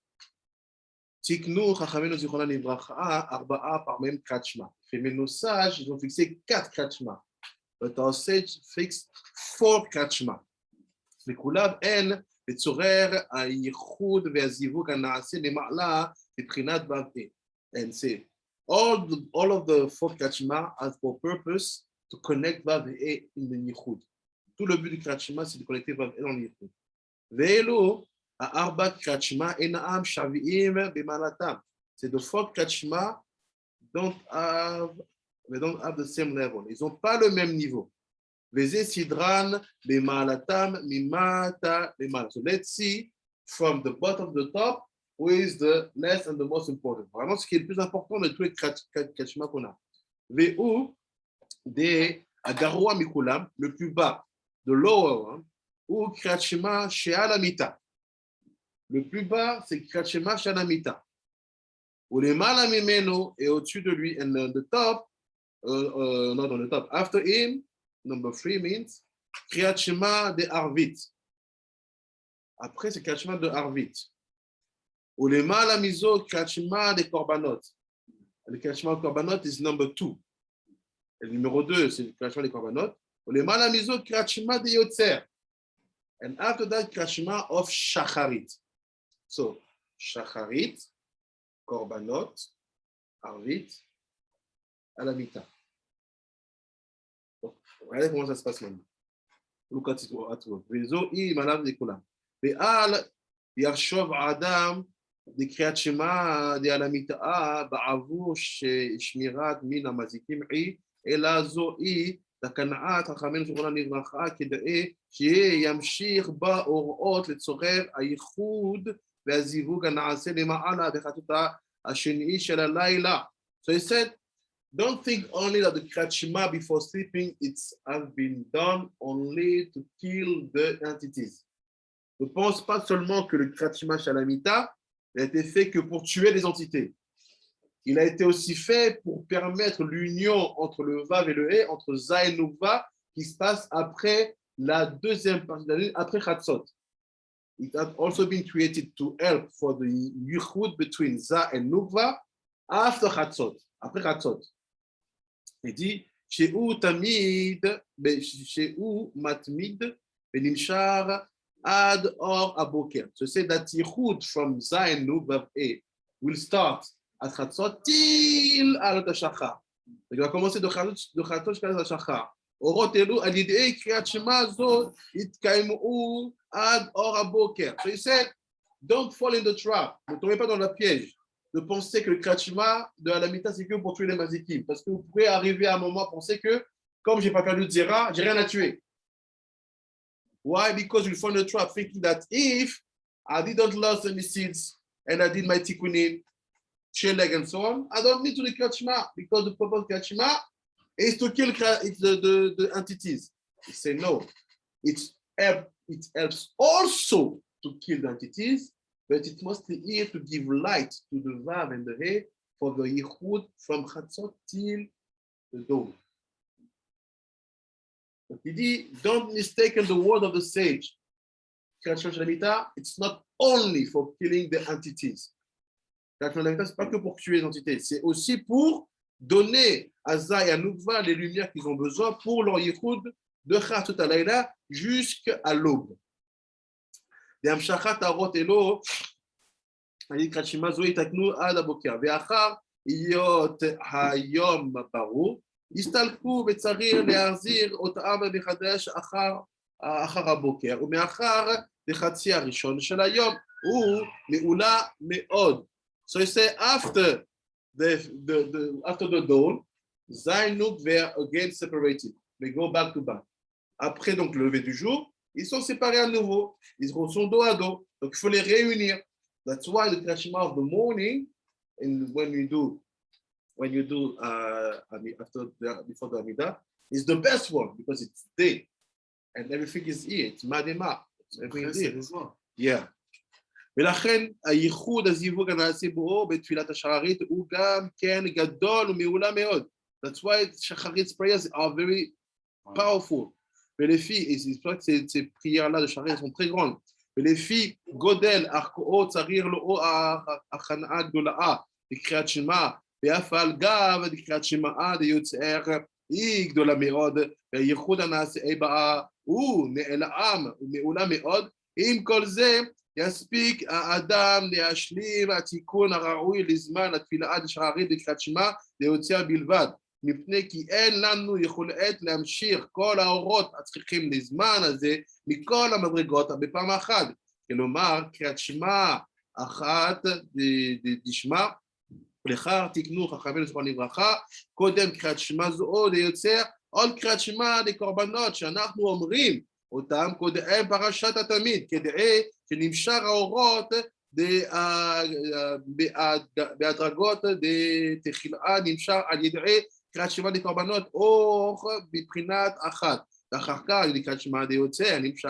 Tiknu, Chachamenu, Zichronan, Livracha, Arba'a, par même Kriyat Shema. Mais nos sages, ils ont fixé 4 Kriyat Shema. But our sage fixed 4 Kriyat Shema. לכולם אין לצורר הייחוד והזיווג הנעשה למעלה מבחינת בבא. And say, all of the 4 Kriyat Shema has for purpose to connect Vav et in the Yichud. Tout le but du Kriyat Shema, c'est de connecter Vav et dans le Yichud. ואלו, הארבע Kriyat Shema אינם שווים במעלתם. C'est the 4 Kriyat Shema don't have the same level. Ils n'ont pas le même niveau. So let's see from the bottom to the top who is the less and the most important. Vraiment, ce qui est le plus important de tous les Kriyat Shema qu'on a. Ve'u de Agaroua Mikulam, le plus bas, the lower one, ou Kriyat Shema She'al Amita. Le plus bas, c'est Kriyat Shema She'al Amita. Ou le Mala Mimeno est au-dessus de lui, and on the top, not on the top, after him. Number 3 means Kriyat Shema de Arvit. Après, c'est Kriyat Shema de Arvit. Ou le Mala Mizo, Kriyat Shema de Korbanot. Le Kriyat Shema de Korbanot is number 2. Et le numéro 2, c'est le Kriyat Shema de Korbanot. Ou le Mala Mizo, Kriyat Shema de Yotzer. And after that, Kriyat Shema of Shacharit. So, Shacharit, Korbanot, Arvit, Alamita. Regardez comment ça se passe maintenant. Look at it. Vezo i malav de kulam. Ve'al yachshov adam de Kriyat Shema de alamita ba'avu shmirat min hamazikim i אלא זוהי תקנת חכמינו זיכרונם לברכה כדאי שימשיך בהוראות לצורך הייחוד והזיווג הנעשה למעלה בחטאת השני של הלילה. So he said, don't think only that the Kriyat Shema before sleeping it's has been done only to kill the entities. Ne pense pas seulement que le Kriyat Shema Shalamita n'a été fait que pour tuer les entités. Il a été aussi fait pour permettre l'union entre le Vav et le He, entre Za et Nukva, qui se passe après la deuxième partie de la nuit, après Chatzot. It has also been created to help for the yichud between Za and Nukva after Chatzot, après Chatzot. Il dit, Shehu Tamid, Shehu Matmid, Benimshar, Ad Or Aboker. So say that yichud from Za and Nukva will start at Chatzot till Alat HaShachar. Il va commencer de Chatzot jusqu'à Alat HaShachar. Orot Elu al yidei Kriyat Shema zot itkaimu ad or aboker. So he said, don't fall in the trap. Ne tombez pas dans la piège de penser que le Kriyat Shema de Alamita c'est que pour tuer les mazikim. Parce que vous pouvez arriver à un moment à penser que comme j'ai pas perdu de Zera, j'ai rien à tuer. Why? Because you fall in the trap thinking that if I didn't lose any seeds and I did my tikkunim, Sheleg and so on, I don't need to do Kriyat Shema because the purpose of Kriyat Shema is to kill the entities. He said no. It helps also to kill the entities, but it mostly here to give light to the Vav and the He for the Yichud from Chatzot till the dawn. But he dit, don't mistake the word of the sage. Kriyat Shema Shalamita, it's not only for killing the entities. Kriyat Shema Shalamita, c'est pas que pour tuer les entités, c'est aussi pour donner à Za et à Nukva les lumières qu'ils ont besoin pour leur yichud de Chatzot Halayla jusqu'à l'aube. D'Amshachat Arot Elo, Ali Kriyat Shema Zo Yitaknu Ad Aboker. Ve'achar Yot Hayom Baru, Istalku Betzarir Le'azir Otam Bechadesh Achar Aboker. U'me'achar Bechatzi Harishon Shel Hayom Hu Me'ula Me'od. So he said after the dawn, Zainuk were again separated. They go back to back. Après donc le lever du jour, ils sont séparés à nouveau. Ils sont dos à dos. Donc il faut les réunir. That's why the Kriyat Shema of the morning, and when you do before the Amidah, is the best one because it's day and everything is here. It's Madema. Everything is here. Yeah. ולכן הייחוד הזיווג הנעשה בו בתפילת השחרית הוא גם כן גדול ומעולה מאוד. That's why Shacharit's prayers are very powerful. ולפי, ces prières-là de Shacharit sont très grandes. ולפי גודל ערכאו צריך לו הכנעה גדולה לקריאת שמע, ואף על גב לקריאת שמע דיוצר היא גדולה מאוד, והייחוד הנעשה בה הוא נעלם ומעולה מאוד. עם כל זה יספיק האדם להשלים התיקון הראוי לזמן התפילה השחרית בקריאת שמע להוציא בלבד, מפני כי אין לנו יכולת להמשיך כל האורות הצריכים לזמן הזה מכל המדרגות בפעם אחת. כלומר, קריאת שמע אחת דשמע, ולאחר תיקנו חכמינו זיכרונם לברכה, קודם קריאת שמע זו ליוצר עוד קריאת שמע לקורבנות שאנחנו אומרים אותם קודם פרשת התמיד, כדאי שנמשך האורות בהדרגות דתחילה נמשך על ידי קריאת שמע לקורבנות אור בבחינת אחת, ואחר כך לקריאת שמע דיוצר נמשך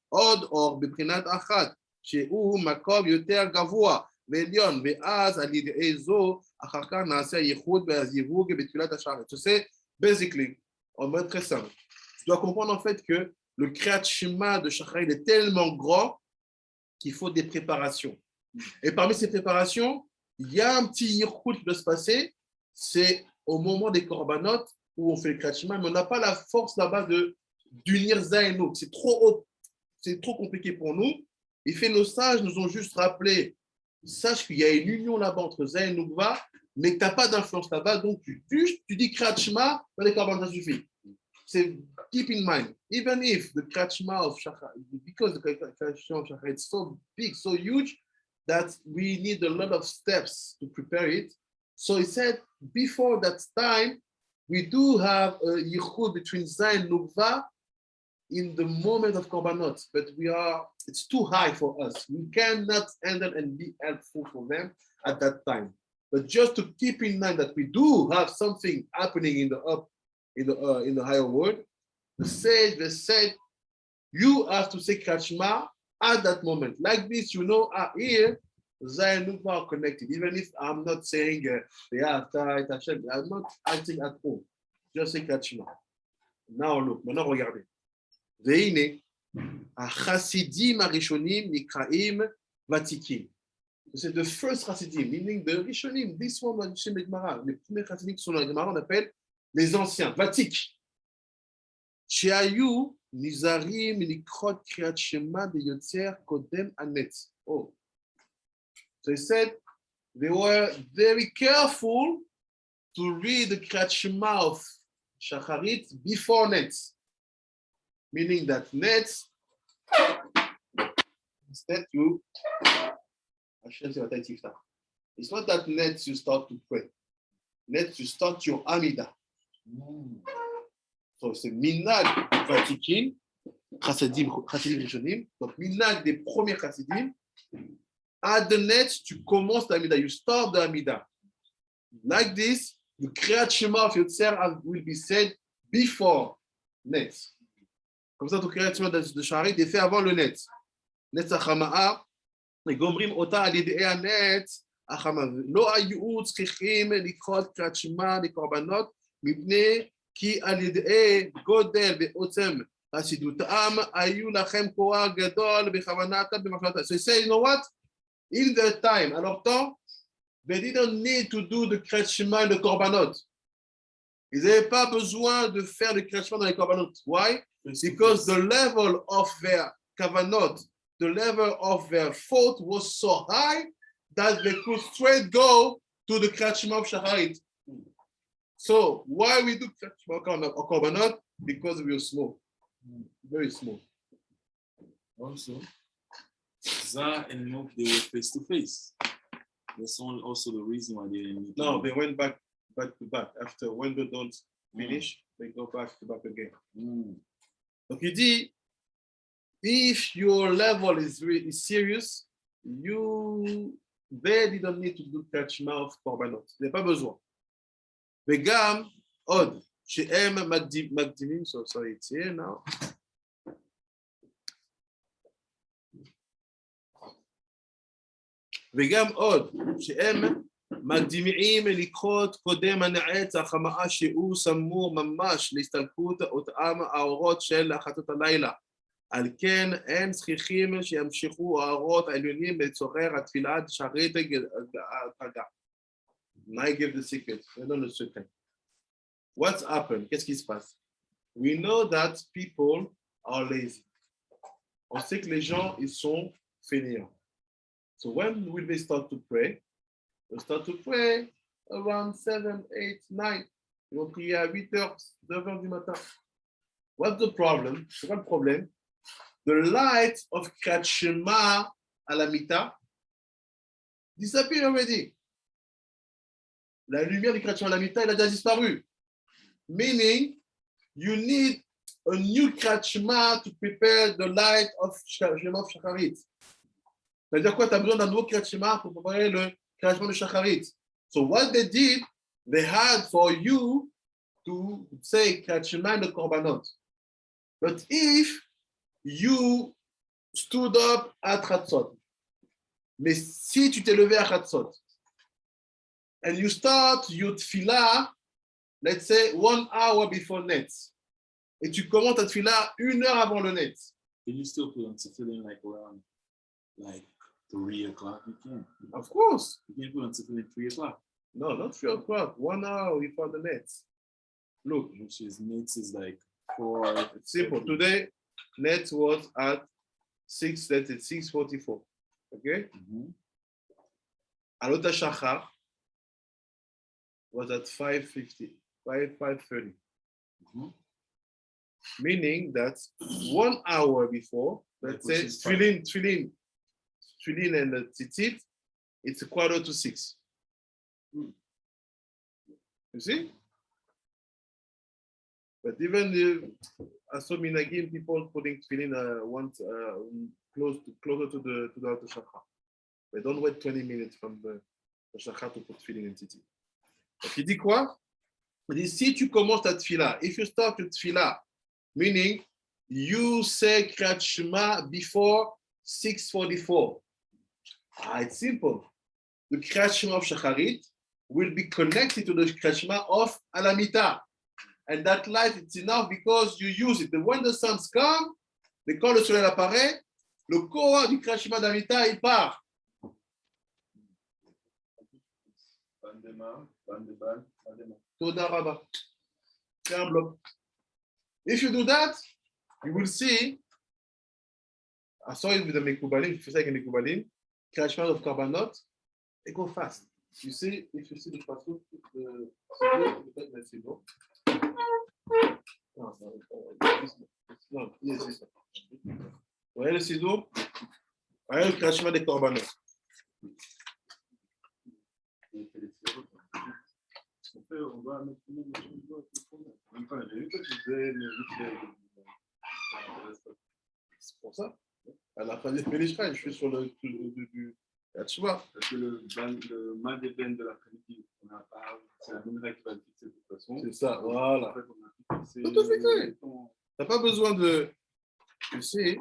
עוד אור בבחינת אחת, שהוא מקום יותר גבוה ועליון, ואז על ידי זו אחר כך נעשה ייחוד והזיווג בתפילת השחרית. C'est basically, en mode très simple. Tu dois comprendre en fait que le Kriyat Shema de Shacharit est tellement grand qu'il faut des préparations. Et parmi ces préparations, il y a un petit yichud qui doit se passer, c'est au moment des korbanot où on fait le Kriyat Shema, mais on n'a pas la force là-bas d'unir Za et Nouk. C'est trop haut, c'est trop compliqué pour nous. Et fait nos sages nous ont juste rappelé, sache qu'il y a une union là-bas entre Za et Noukva, mais que tu n'as pas d'influence là-bas, donc tu dis Kriyat Shema, dans les korbanot, ça suffit. C'est keep in mind, even if the Kriyat Shema of Shacharit, because the Kriyat Shema of Shacharit is so big, so huge, that we need a lot of steps to prepare it. So he said, before that time, we do have a yichud between Zay and Nukva in the moment of Korbanot, but it's too high for us. We cannot handle and be helpful for them at that time. But just to keep in mind that we do have something happening in the higher world, the sage said, you have to say Kriyat Shema at that moment. Like this, here, Zay and Nukva are connected. Even if I'm not saying they are tight, I'm not acting at all. Just say Kriyat Shema. Now look, maintenant regardez. והנה, החסידים הראשונים נקראים ותיקים. C'est the first chassidim, meaning the Rishonim. This one was chez Gemara. Les premiers chassidim qui sont dans la Gemara, on appelle les anciens, vatiques. Shehayu nizarim likrot kriyat shema de yotzer kodem anet. Oh. So he said they were very careful to read the kriyat shema of Shacharit before Netz. Meaning that Netz, instead you it's not that Netz you start to pray. Netz you start your Amida. So c'est Minag Vatikin, Chassidim Rishonim. Donc Minag des premiers Chassidim. At the Netz, tu commences l'Amida. You start the Amida. Like this, the Kriyat Shema of Yotzer will be said before Netz. Comme ça, ton Kriyat Shema de Shacharit est fait avant le Netz. Netz Achama'a. וגומרים אותה על ידי הנץ, לא היו צריכים לקרוא קריאת שמע לקורבנות, מפני כי על ידי גודל ועוצם חסידותם, היו לכם כוח גדול בכוונתם במחלתם. So he said, you know what? In their time, à leur temps, they didn't need to do the קריאת שמע et le korbanot. Ils n'avaient pas besoin de faire le קריאת שמע dans les korbanot. Why? Because the level of their kavanot, the level of their fault was so high that they could straight go to the Kriyat Shema of Shacharit. So why we do Kriyat Shema or Korbanot? Because we are small, very small. Also, Zah and Nuk, they were face to face. That's also the reason why they didn't meet. No, they went back to back. After when they don't finish, they go back to back again. Donc il dit, if your level is really serious, they didn't need to do Kriyat Shema of Korbanot. They n'ont pas besoin. וגם עוד, שהם מקדימים, so sorry, it's here now. וגם עוד, שהם מקדימים לקרות קודם הנעץ החמאה שהוא סמור ממש להסתלקות אותם האורות של החלטות הלילה. על כן אין צריכים שימשיכו האורות העליונים בצורר התפילת שחרית הגה. I give the secret. I don't know the secret. What's happened? Qu'est-ce qui se passe? We know that people are lazy. On sait que les gens, ils sont fainéants. So when will they start to pray? They'll start to pray around 7, 8, 9. Ils vont prier à 8 heures, 9 heures du matin. What's the problem? C'est quoi le problème? The light of Kriyat Shema à la Mita disappeared already. La lumière du Kriyat Shema à la Mita, elle a déjà disparu. Meaning, you need a new Kriyat Shema to prepare the light of Shema of Shacharit. C'est-à-dire quoi? Tu as besoin d'un nouveau Kriyat Shema pour préparer le Kriyat Shema de Shacharit. So what they did, they had for you to say Kriyat Shema in the Korbanot. But if you stood up at Chatzot, mais si tu t'es levé à Chatzot, and you start your tefillah, let's say 1 hour before Netz, et tu commences ta tefillah 1 heure avant le Netz. Can you still put on tefillin like around like 3 o'clock? You can. Of course. You can put on tefillin 3 o'clock. No, not 3 o'clock. 1 hour before the Netz. Look, Which is Netz is like 4. it's simple. Today, Netz was at 6:44. Okay? Alot HaShachar was at 5:30. Meaning that 1 hour before, let's say Tfilin and the tzitzit, it's 5:45. You see? But even I saw minagim people putting tefillin closer to the Alter Shachar. They don't wait 20 minutes from the Shachar to put tefillin in tzitzit. Donc il dit quoi? Il dit si tu commences ta tefillah, if you start your tefillah, meaning you say Kriyat Shema before 6:44. It's simple. The Kriyat Shema of Shacharit will be connected to the Kriyat Shema of Alamita. And that light, it's enough because you use it. When the sun comes, mais quand le soleil apparaît, le corps du Kriyat Shema d'Alamita, il part. Toda Rabba. C'est un bloc. If you do that, you will see, I saw it with the Mekubalim, if you say in Mekubalim, Kriyat Shema of Karbanot, they go fast. You see, if you see the pasuk, the Siddur, non, yes. Vous voyez le Siddur? Vous voyez le Kriyat Shema des Karbanot. On va mettre c'est pour ça. À la fin des Pélishra, je suis sur le Shema. Parce que le mal des veines de l'après-midi, on n'a pas, c'est la même règle qui va le fixer de toute façon. C'est ça, voilà. En fait, on a fixé. Tout fixé. T'as pas besoin de. Tu sais,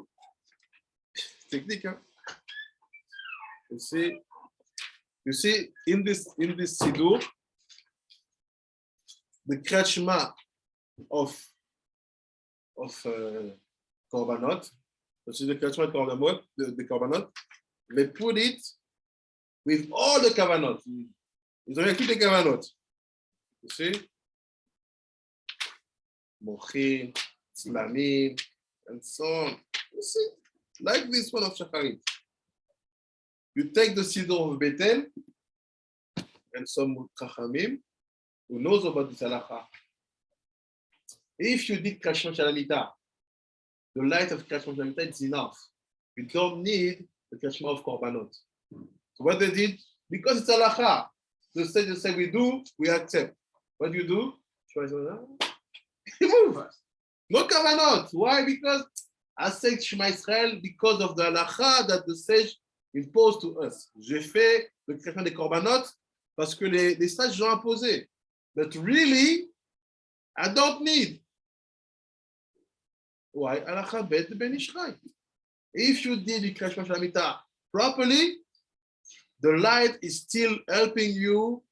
technique, hein. Tu sais, in this Siddur, the Kriyat Shema of Korbanot, the Kriyat Shema de Korbanot, they put it with all the Kavanot. Ils ont mis toutes les Kavanot. You see? Mochin, Tzlamim, and so on. You see? Like this one of Shacharit. You take the Siddur of Bethel and some Chachamim who knows about this halacha. If you did Kriyat Shema Shalamita, the light of Kriyat Shema Shalamita is enough. You don't need the Kriyat Shema of Korbanot. So what they did, because it's halacha, the stage say we do, we accept. What do? You move. No Korbanot. Why? Because I said Shema Israel because of the halacha that the sage imposed to us. J'ai fait le Kriyat Shema des Korbanot parce que les sages ont imposé. But really, I don't need. Why? Halacha bet ben Ishrai. If you did the Kriyat Shema Shalamita properly, the light is still helping you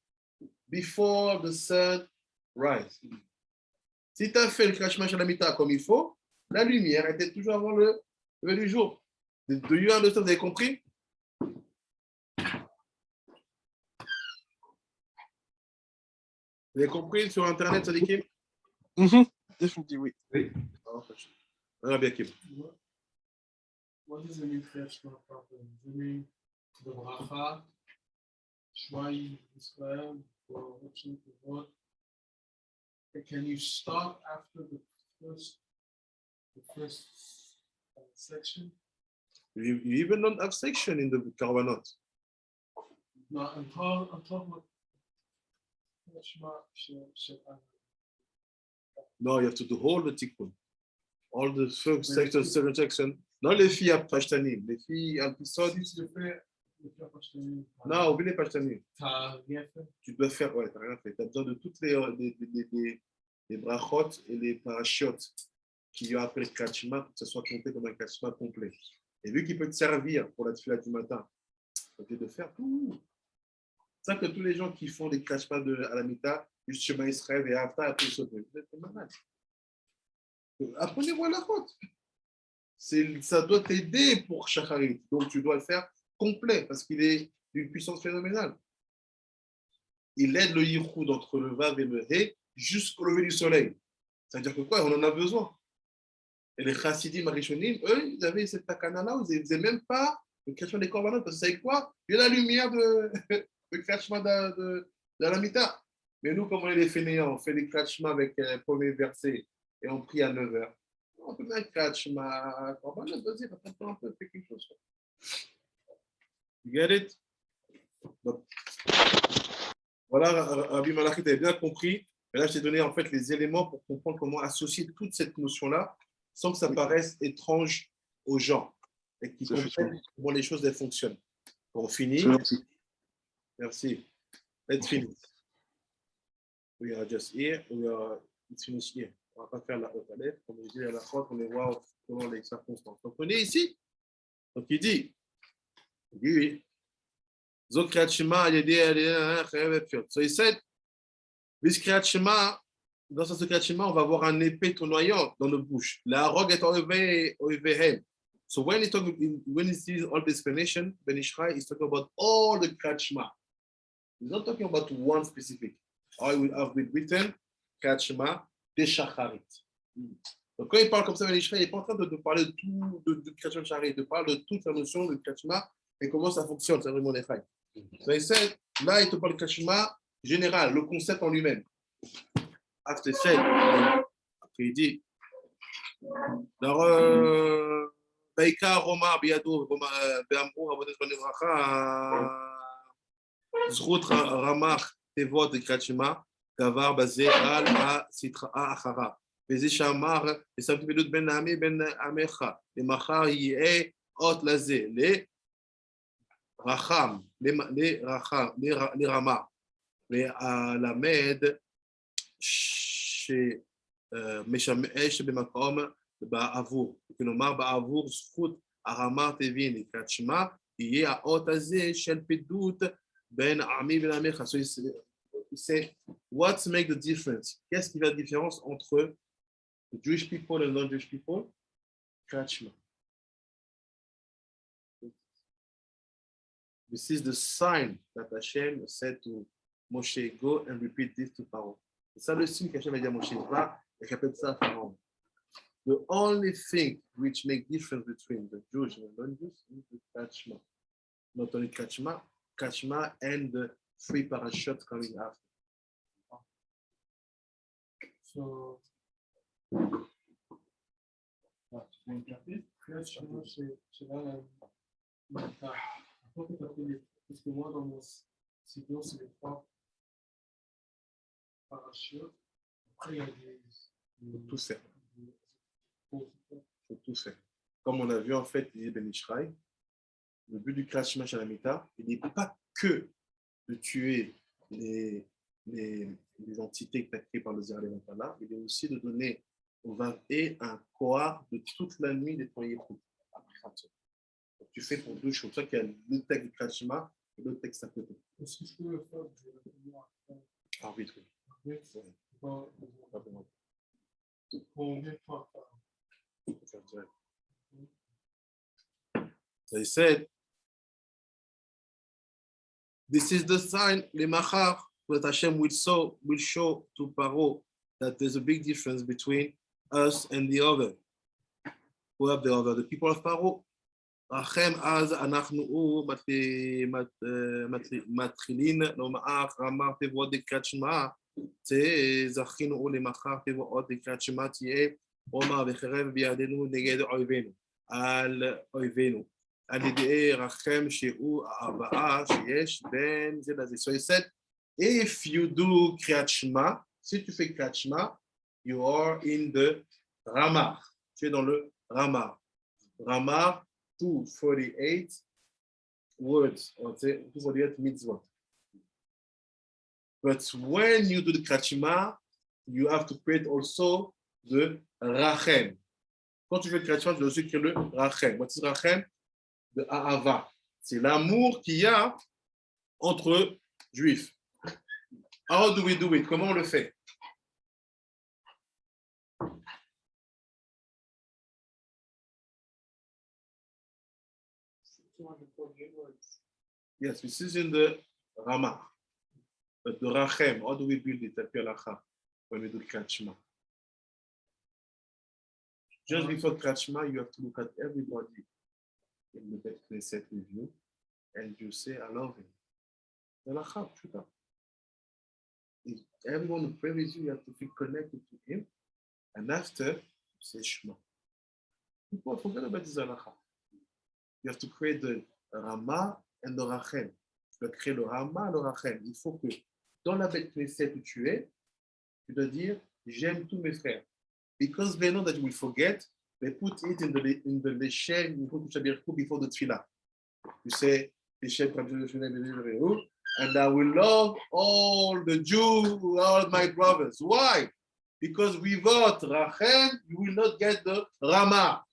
before the sun rises. Si tu as fait le Kriyat Shema Shalamita comme il faut, la lumière était toujours avant le lever du jour. Do you understand? Vous avez compris? Vous avez compris sur Internet, Sadikim? Definitely, oui. Ah, bien, Kim. What does it mean Kriyat Shema properly? Does it mean the bracha, Shema Yisrael, or what? Can you start after the first section? You even don't have section in the Korbanot. No, I'm talking about Shema. No, you have to do all the tikkun. All the first section, second section. Non, les filles à Pashtanim. Les filles à Pisod. Non, oublie les Pashtanim. T'as rien fait? Tu dois faire, ouais, t'as rien fait. Tu as besoin de toutes les brachot et les parachiotes qui ont appelé Kriyat Shema pour que ça soit compté comme un Kriyat Shema complet. Et vu qu'il peut te servir pour la tefila du matin, tu de faire tout. C'est ça que tous les gens qui font des Kriyat Shema de Alamita, juste Shema Israël et Hafta, après ils sautent. Vous êtes malade. Apprenez-moi la faute. Ça doit t'aider pour Shacharit. Donc tu dois le faire complet parce qu'il est d'une puissance phénoménale. Il aide le yichoud entre le vav et le he jusqu'au lever du soleil. C'est-à-dire que quoi? On en a besoin. Et les chassidim arishonim, eux, ils avaient cette takana-là, ils ne faisaient même pas le Kriyat Shema des Korbanot. Parce que vous savez quoi? Il y a la lumière de Kriyat Shema de l'Alamita. Mais nous, comme on est des fainéants, on fait des Kriyat Shema avec le premier verset et on prie à 9h. On peut mettre Kriyat Shema Korbanot, vas-y, attends un peu, fais quelque chose. You get it? Donc, voilà, Rabbi Malachi, tu as bien compris Et là, je t'ai donné en fait les éléments pour comprendre comment associer toute cette notion-là sans que ça paraisse étrange aux gens et qu'ils comprennent comment les choses elles fonctionnent. On finit. Merci. Let's finish. We are just here. It's finished here. On ne va pas faire la haute à l'aide. Comme je dis à la fois, on les voit selon les circonstances. Comprenez ici? Donc il dit, oui. So he said, this Kriyat Shema, dans ce Kriyat Shema, on va avoir un épée tournoyant dans notre bouche. La rogue est overhead. So when he sees all the explanation, Ben Ishrai is talking about all the Kriyat Shema. He's not talking about one specific. I will have been written Kriyat Shema de Shacharit. Donc quand il parle comme ça, Ben Ishrai, il n'est pas en train de parler de tout de Kriyat Shema Shacharit, il parle de toute la notion de Kriyat Shema et comment ça fonctionne, c'est vraiment des failles. Là, il te parle de Kriyat Shema général, le concept en lui-même. Après, il dit, Baïka Roma Biado Beamrou Avodet Banevracha Zrut Ramach Tevot de Kriyat Shema Gavar basé al a Sitra Achara Bezé Shamar et Samtibelut Ben Ami Ben Amecha et Machar Yeh Ot Lazé les Racham les Racham les Rama les Alamed chez משמש במקום בעבור, כלומר בעבור זכות הרמה תבין לקראת שמע, יהיה האות הזה של פדות בין עמי ולעמך. C'est what makes the difference? Qu'est-ce qui fait la différence entre the Jewish people and non-Jewish people? קראת שמע. This is the sign that Hashem said to Moshe, go and repeat this to Pharaoh. C'est ça le signe qu'Hachem a dit à Moshe, va et répète ça à Pharaon. The only thing which makes difference between the Jews and the non-Jews is the Kriyat Shema. Not only Kriyat Shema and the 3 parachutes coming after. So, Kriyat Shema, c'est là parce que moi, dans mon site, c'est les 3 parachutes. Après, il y a des tout faire. Faut tout faire. Comme on a vu en fait, dit Ben Ishrai, le but du Kriyat Shema Shalamita, il n'est pas que de tuer les entités que tu as créées par le Zéra Levantala, il est aussi de donner au 21 un koar de toute la nuit des premiers coups. Donc tu fais pour 2 choses. C'est pour ça qu'il y a le texte du Kriyat Shema et le texte à côté. Est-ce que je peux le faire Arbitre. Combien de fois? So he said, this is the sign, le machar, that Hashem will show to Paro that there's a big difference between us and the other. Who have the other? The people of Paro. Rachem az anachnu matrilin lomar ramar tevot de Kriyat Shema זכינו למחר תבואות לקראת שמע תהיה עומר וחרב בידינו נגד אויבינו על אויבינו על ידי רחם שהוא הבאה שיש בין זה לזה. So he said, if you do Kriyat Shema, si tu fais Kriyat Shema, you are in the Ramah. Tu es dans le Ramah. Ramah, 248 words, or 248 mitzvot. But when you do the Kriyat Shema, you have to create also the Rachem. Quand tu fais le Kriyat Shema, tu dois aussi créer le Rachem. What is Rachem? De Ahava. C'est l'amour qu'il y a entre Juifs. How do we do it? Comment on le fait? Yes, this is in the Ramah. But the Rachem, how do we build it at Pialacha when we do Kriyat Shema? Just before Kriyat Shema, you have to look at everybody in the Beit Knesset with you, and you say, I love him. Pialacha, pshuta. If everyone who prays with you, you have to feel connected to him, and after, you say Shema. People forget about this halacha. You have to create the Rama and the Rachem. Tu dois créer le Rama et le Rachem. Il faut que dans la Beit Knesset où tu es, Tu dois dire, j'aime tous mes frères. Because they know that you will forget, they put it in the Leshem before the Tefillah. You say, and I will love all the Jews, all my brothers. Why? Because without Rachem, you will not get the Rama.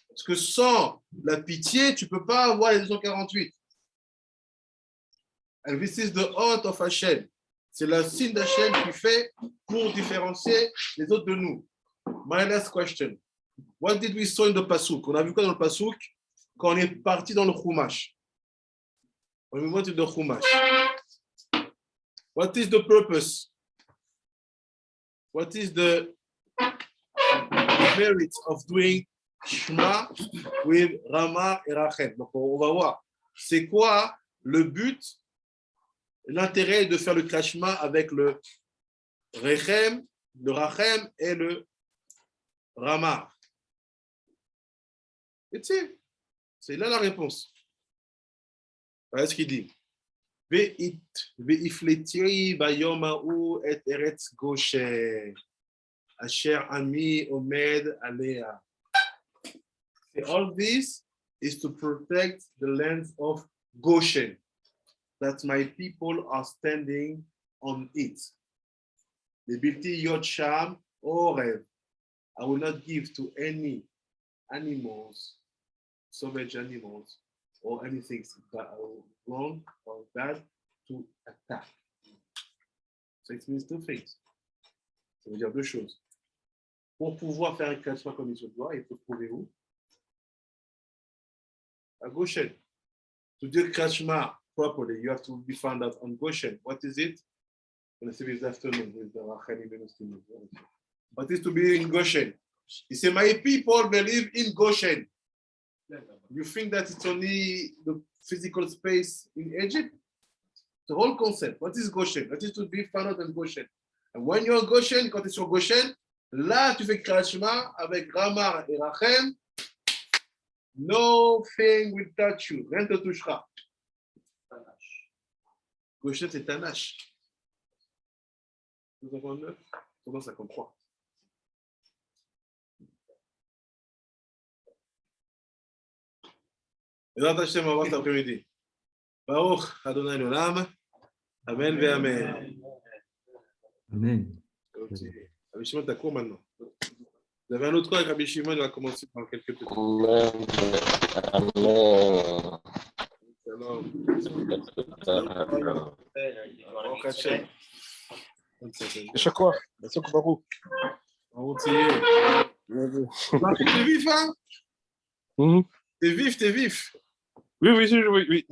Parce que sans la pitié, tu ne peux pas avoir les 248. And this is the art of Hashem. C'est le signe d'Hachem qui fait pour différencier les autres de nous. My last question. What did we saw in the Pasuk? On a vu quoi dans le Pasuk? Quand on est parti dans le Chumash. When we went to the Chumash. What is the purpose? What is the merit of doing Shema with Rama et Rachel? Donc on va voir. C'est quoi le but, l'intérêt de faire le Kriyat avec le Rechem, le Rachem et le Rama? Et tu sais, c'est là la réponse. Voilà ce qu'il dit. Ve'ifleti bayom ha'u et eretz Goshen, asher ami omed alea. All this is to protect the land of Goshen, that my people are standing on it. Lebilti yot sham orev. I will not give to any animals, savage animals, or anything wrong or bad to attack. So it means two things. Ça veut dire deux choses. Pour pouvoir faire un classement comme il se doit, il faut trouver où? À Goshen. To do Kriyat properly, you have to be found out on Goshen. What is it? I'm going to say this afternoon with the Rachel Ministry. What is to be in Goshen? He said, my people believe in Goshen. You think that it's only the physical space in Egypt? The whole concept. What is Goshen? What is to be found out in Goshen? And when you're in Goshen, quand tu es sur Goshen, là, tu fais Kriyat avec Rama et Rachel. Nothing will touch you. Rien ne te touchera. Goshen, c'est Tanash. 259, 253. Et là, Hashem, on va voir cet après-midi. Baruch Adonai Olam. Amen et Amen. Amen. Rabbi Shimon, t'as cours maintenant. Vous avez un autre cours avec Rabbi Shimon, il va commencer dans quelques petites Chaque quoi? C'est quoi, Barou? T'es vif, hein? T'es vif, t'es vif. Oui, oui, oui.